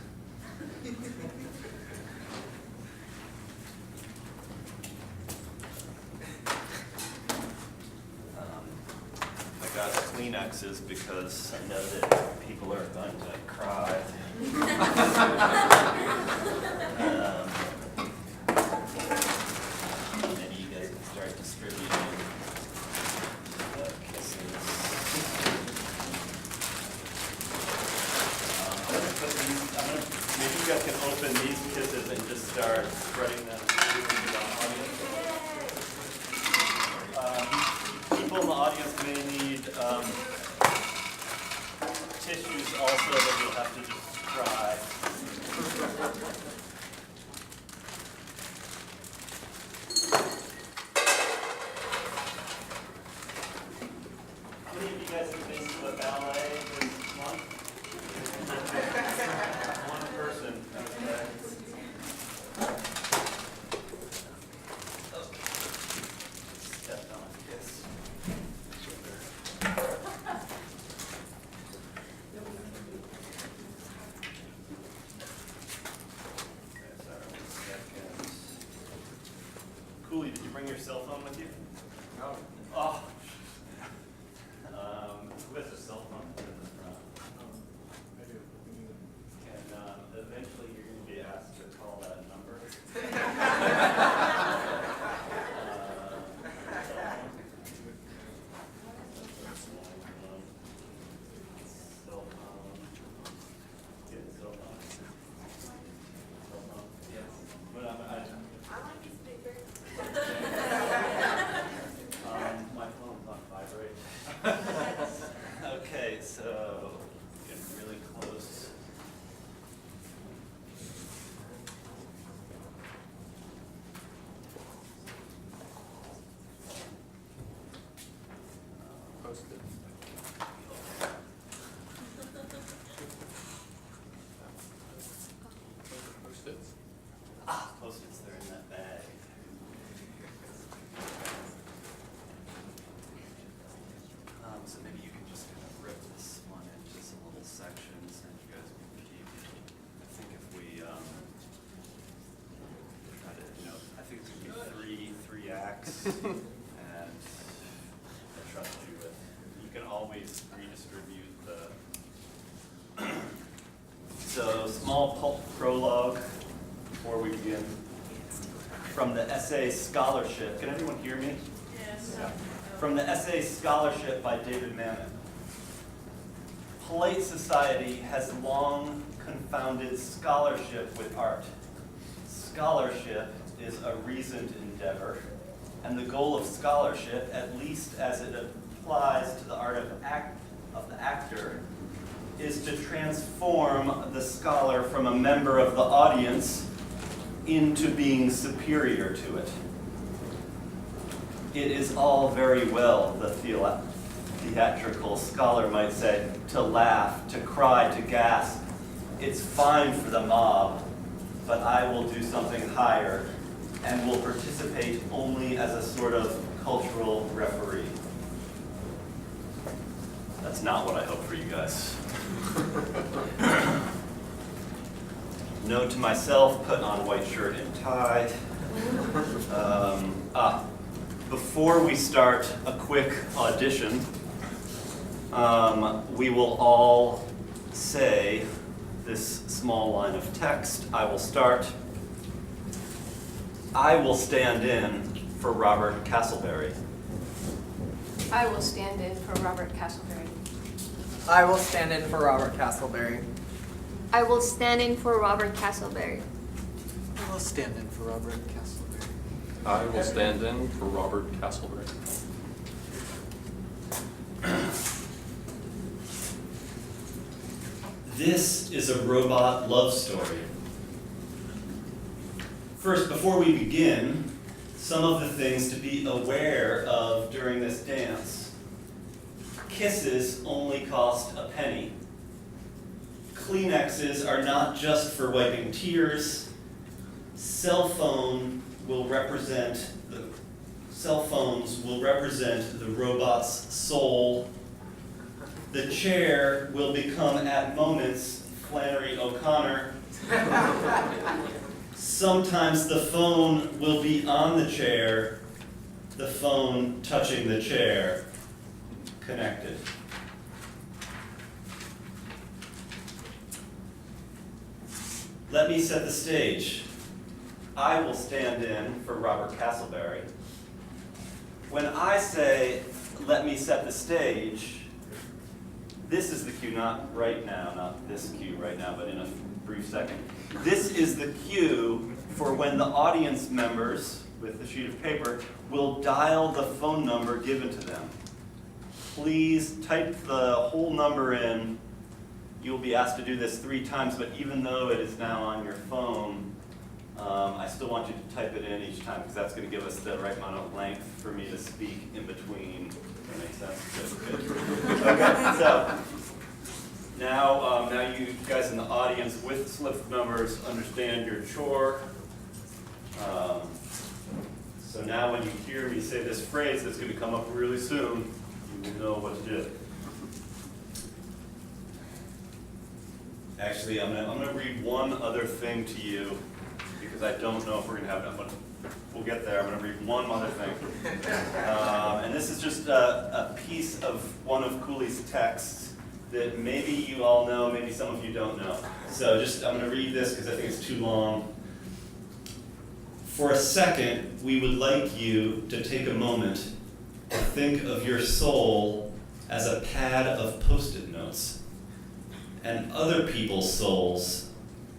I got Kleenexes because I know that people are going to cry. Maybe you guys can start distributing the kisses. Maybe you guys can open these kisses and just start spreading them to the audience. People in the audience may need tissues also that you'll have to just try. How many of you guys have been to a ballet this month? One person. Okay. Stepped on a kiss. Cooley, did you bring your cell phone with you? No. Oh. Who has a cell phone? so getting really close. Post-it. Post-its. Ah, Post-its, they're in that bag. So maybe you can just kind of rip this one into some little sections and you guys can keep, I think if we, try to, I think it's going to be three acts and I trust you with, you can always redistribute the, so small prologue before we begin. From the essay Scholarship, can everyone hear me? Yes. Yeah. From the essay Scholarship by David Mamet. Polite society has long confounded scholarship with art. Scholarship is a reasoned endeavor, and the goal of scholarship, at least as it applies to the art of the actor, is to transform the scholar from a member of the audience into being superior to it. It is all very well, the theatrical scholar might say, to laugh, to cry, to gasp. It's fine for the mob, but I will do something higher and will participate only as a sort of cultural referee. That's not what I hope for you guys. Note to myself, put on white shirt and tie. Before we start, a quick audition. We will all say this small line of text. I will start. I will stand in for Robert Castleberry. I will stand in for Robert Castleberry. I will stand in for Robert Castleberry. I will stand in for Robert Castleberry. I will stand in for Robert Castleberry. I will stand in for Robert Castleberry. This is a robot love story. First, before we begin, some of the things to be aware of during this dance. Kisses only cost a penny. Kleenexes are not just for wiping tears. Cell phones will represent the robot's soul. The chair will become at moments Flannery O'Connor. Sometimes the phone will be on the chair, the phone touching the chair, connected. Let me set the stage. I will stand in for Robert Castleberry. When I say, let me set the stage, this is the cue, not right now, not this cue right now, but in a brief second. This is the cue for when the audience members, with the sheet of paper, will dial the phone number given to them. Please type the whole number in. You'll be asked to do this 3 times, but even though it is now on your phone, I still want you to type it in each time, because that's going to give us the right amount of length for me to speak in between. That makes sense? Good. Okay, so now you guys in the audience with slip of numbers understand your chore. So now when you hear me say this phrase that's going to come up really soon, you will know what to do. Actually, I'm gonna read one other thing to you, because I don't know if we're gonna have enough, but we'll get there. I'm gonna read one other thing. And this is just a piece of one of Cooley's texts that maybe you all know, maybe some of you don't know. So I'm gonna read this because I think it's too long. For a second, we would like you to take a moment to think of your soul as a pad of Post-it notes, and other people's souls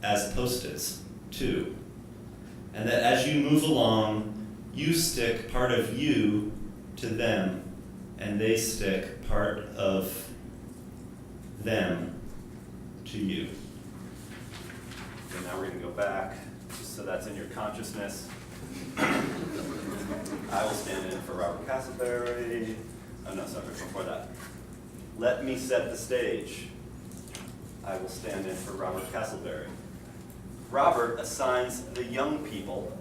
as Post-its, too. And that as you move along, you stick part of you to them, and they stick part of them to you. So now we're going to go back, just so that's in your consciousness. I will stand in for Robert Castleberry. Oh no, sorry, before that. Let me set the stage. I will stand in for Robert Castleberry. Robert assigns the young people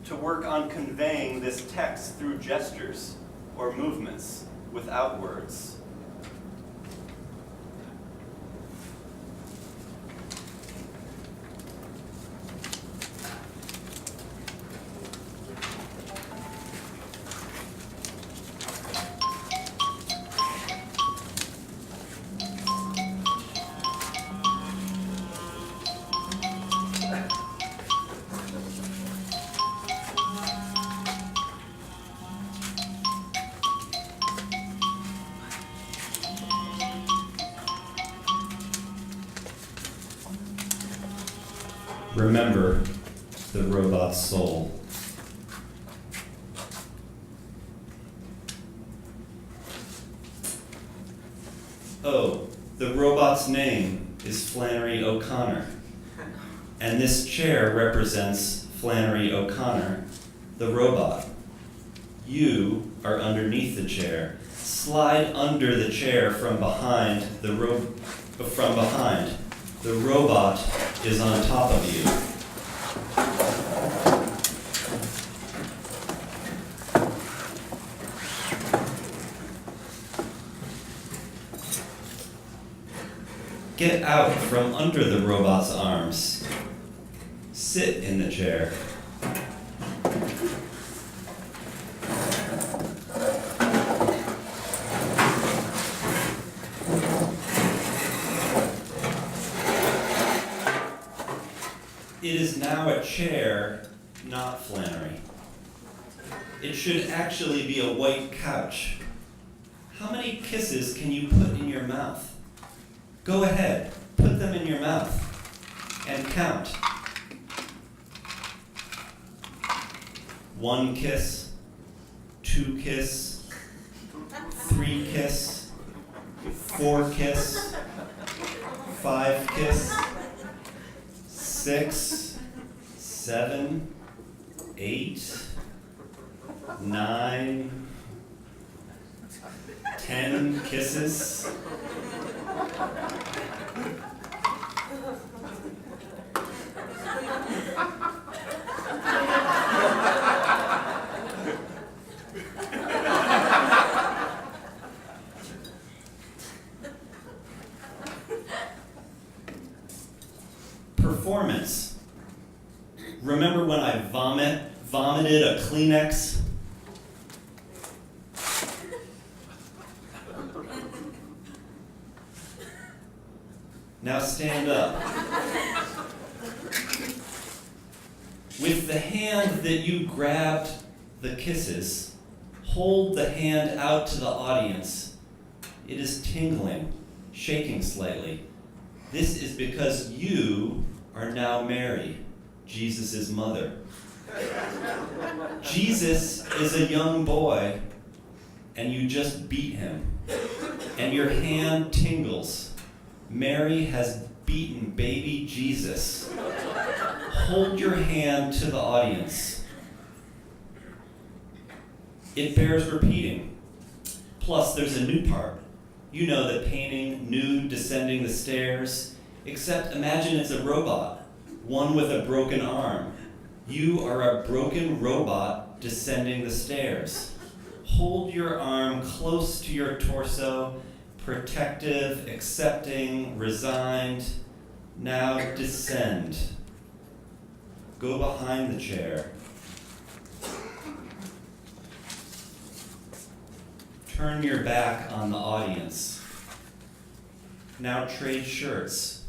to work on conveying this text through gestures or movements without words. Remember the robot's soul. Oh, the robot's name is Flannery O'Connor. And this chair represents Flannery O'Connor, the robot. You are underneath the chair. Slide under the chair from behind the robot. The robot is on top of you. Get out from under the robot's arms. Sit in the chair. It is now a chair, not Flannery. It should actually be a white couch. How many kisses can you put in your mouth? Go ahead, put them in your mouth and count. 1 kiss, 2 kiss, 3 kiss, 4 kiss, 5 kiss, 6, 7, 8, 9, 10 kisses. Performance. Remember when I vomited a Kleenex? Now stand up. With the hand that you grabbed the kisses, hold the hand out to the audience. It is tingling, shaking slightly. This is because you are now Mary, Jesus' mother. Jesus is a young boy, and you just beat him, and your hand tingles. Mary has beaten baby Jesus. Hold your hand to the audience. It bears repeating. Plus, there's a new part. You know the painting, nude, descending the stairs, except imagine it's a robot, one with a broken arm. You are a broken robot descending the stairs. Hold your arm close to your torso, protective, accepting, resigned. Now descend. Go behind the chair. Turn your back on the audience. Now trade shirts.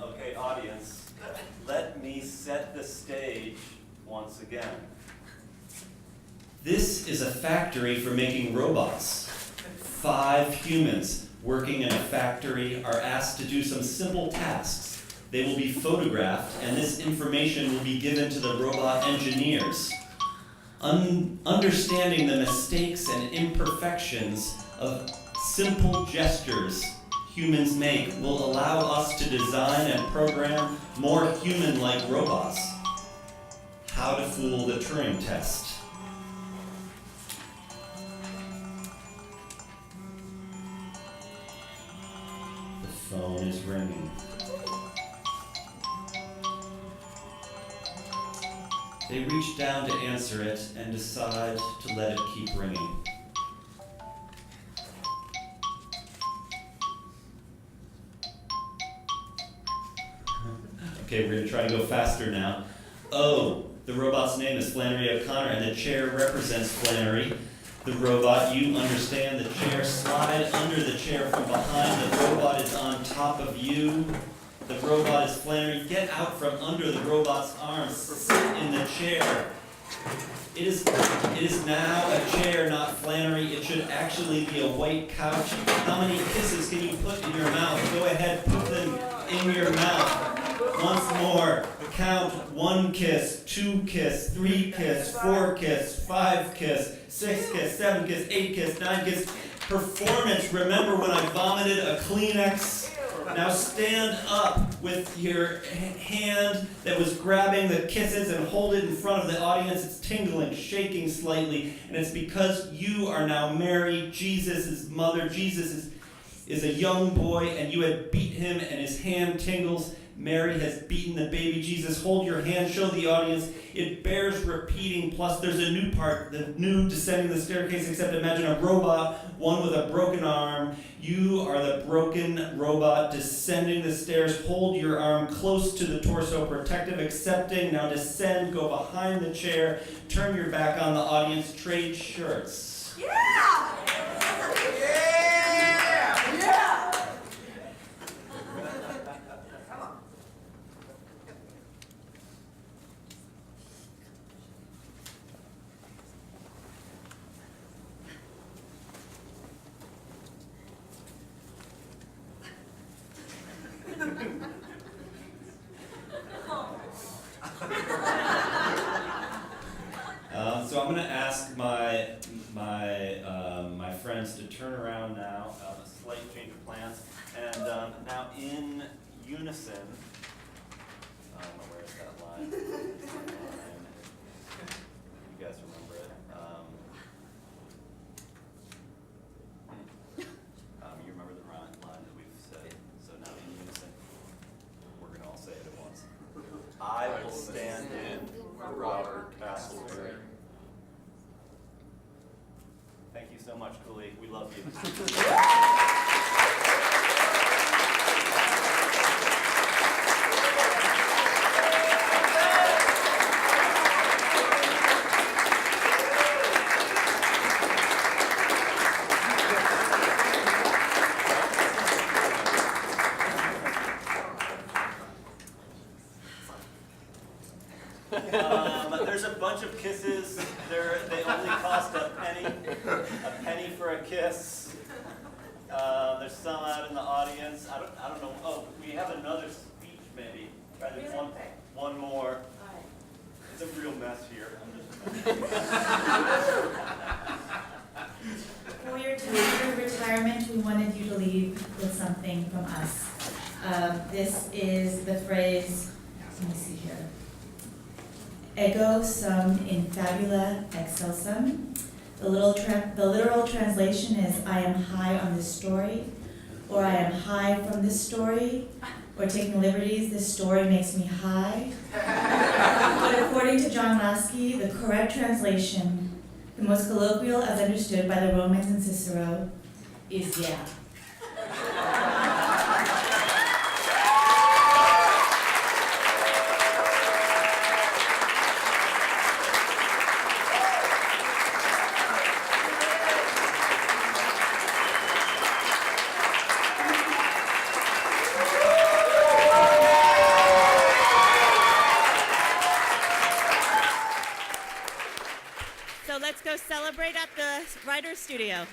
Okay, audience. the stage once again. This is a factory for making robots. 5 humans working in a factory are asked to do some simple tasks. They will be photographed, and this information will be given to the robot engineers. Understanding the mistakes and imperfections of simple gestures humans make will allow us to design and program more human-like robots. How to fool the Turing test. The phone is ringing. They reach down to answer it and decide to let it keep ringing. Okay, we're gonna try to go faster now. Oh, the robot's name is Flannery O'Connor, and the chair represents Flannery. The robot, you understand the chair. Slide under the chair from behind. The robot is on top of you. The robot is Flannery. Get out from under the robot's arms. Sit in the chair. It is now a chair, not Flannery. It should actually be a white couch. How many kisses can you put in your mouth? Go ahead, put them in your mouth. Once more, count 1 kiss, 2 kiss, 3 kiss, 4 kiss, 5 kiss, 6 kiss, 7 kiss, 8 kiss, 9 kiss. Performance, remember when I vomited a Kleenex? Now stand up with your hand that was grabbing the kisses and hold it in front of the audience. It's tingling, shaking slightly, and it's because you are now Mary, Jesus' mother. Jesus is a young boy, and you had beat him, and his hand tingles. Mary has beaten the baby Jesus. Hold your hand, show the audience. It bears repeating, plus there's a new part, the new descending the staircase, except imagine a robot, one with a broken arm. You are the broken robot descending the stairs. Hold your arm close to the torso, protective, accepting. Now descend, go behind the chair, turn your back on the audience, trade shirts. Yeah! Yeah! Yeah! So I'm going to ask my friends to turn around now, a slight change of plans, and now in unison, where's that line? You guys remember it. You remember the line that we've said. So now in unison, we're going to all say it at once. I will stand in for Robert Castleberry. Thank you so much, Cooley. We love you. There's a bunch of kisses. They only cost a penny for a kiss. There's some out in the audience. I don't know. Oh, we have another speech maybe. There's one more. It's a real mess here. For your time of retirement, we wanted you to leave with something from us. This is the phrase, let me see here. Ego sum in fabula excelsum. The literal translation is I am high on this story, or I am high from this story, or taking liberties, this story makes me high. But according to John Lasky, the correct translation, the most colloquial as understood by the Romans and Cicero, is yeah. celebrate at the writer's studio.